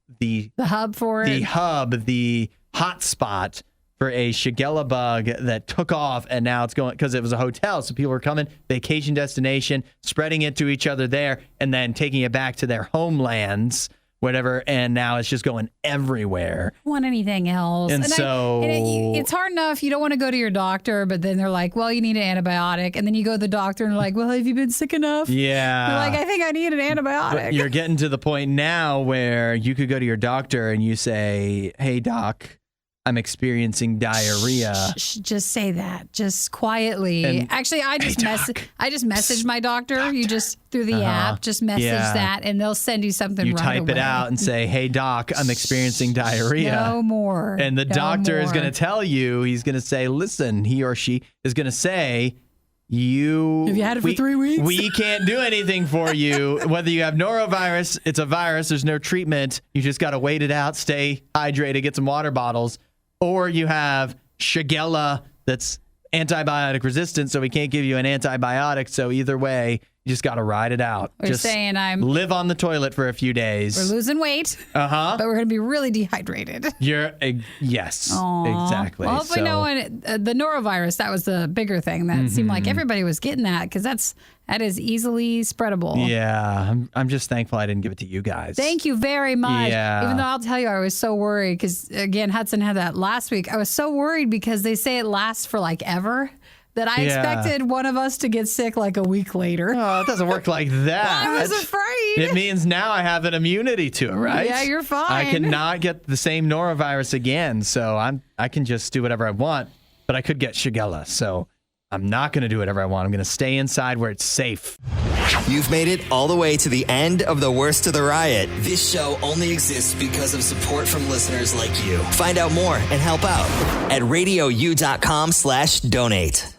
hub for the it. hub, the hot spot for a Shigella bug that took off, and now it's going because it was a hotel, so people were coming, vacation destination, spreading it to each other there, and then taking it back to their homelands, whatever, and now it's just going everywhere. Want anything else? And so- it's hard enough. You don't want to go to your doctor, but then they're like, well, you need an antibiotic. And then you go to the doctor and they're like, well, have you been sick enough? Yeah. You're like, I think I need an antibiotic. But you're getting to the point now where you could go to your doctor and you say, hey, doc, I'm experiencing diarrhea. Shh, just say that, just quietly. And- Actually, I just messaged my doctor. You just through the app, just message Yeah. that, and they'll send you something. You right type away. it out and say, hey, doc, I'm experiencing diarrhea. No more. And the No doctor is more. going to tell you, he's going to say, listen, he or she is going to say, have you had it for 3 weeks? We can't do anything for you. Whether you have norovirus, it's a virus, there's no treatment. You just got to wait it out, stay hydrated, get some water bottles. Or you have Shigella that's antibiotic resistant, so we can't give you an antibiotic. So either way, you just got to ride it out. We're just saying live on the toilet for a few days. We're losing weight. Uh-huh. But we're going to be really dehydrated. Yes, Aww. exactly. Well, hopefully no one, the norovirus, that was the bigger thing that seemed like everybody was getting that because that is easily spreadable. Yeah, I'm just thankful I didn't give it to you guys. Thank you very much. Yeah. Even though I'll tell you, I was so worried because, again, Hudson had that last week. I was so worried because they say it lasts for like ever that I expected one of us to get sick like a week later. Oh, it doesn't work like that. I was afraid. It means now I have an immunity to it, right? Yeah, you're fine. I cannot get the same norovirus again, so I can just do whatever I want, but I could get Shigella, so I'm not going to do whatever I want. I'm going to stay inside where it's safe. You've made it all the way to the end of the Worst of the Riot. This show only exists because of support from listeners like you. Find out more and help out at radiou.com/donate.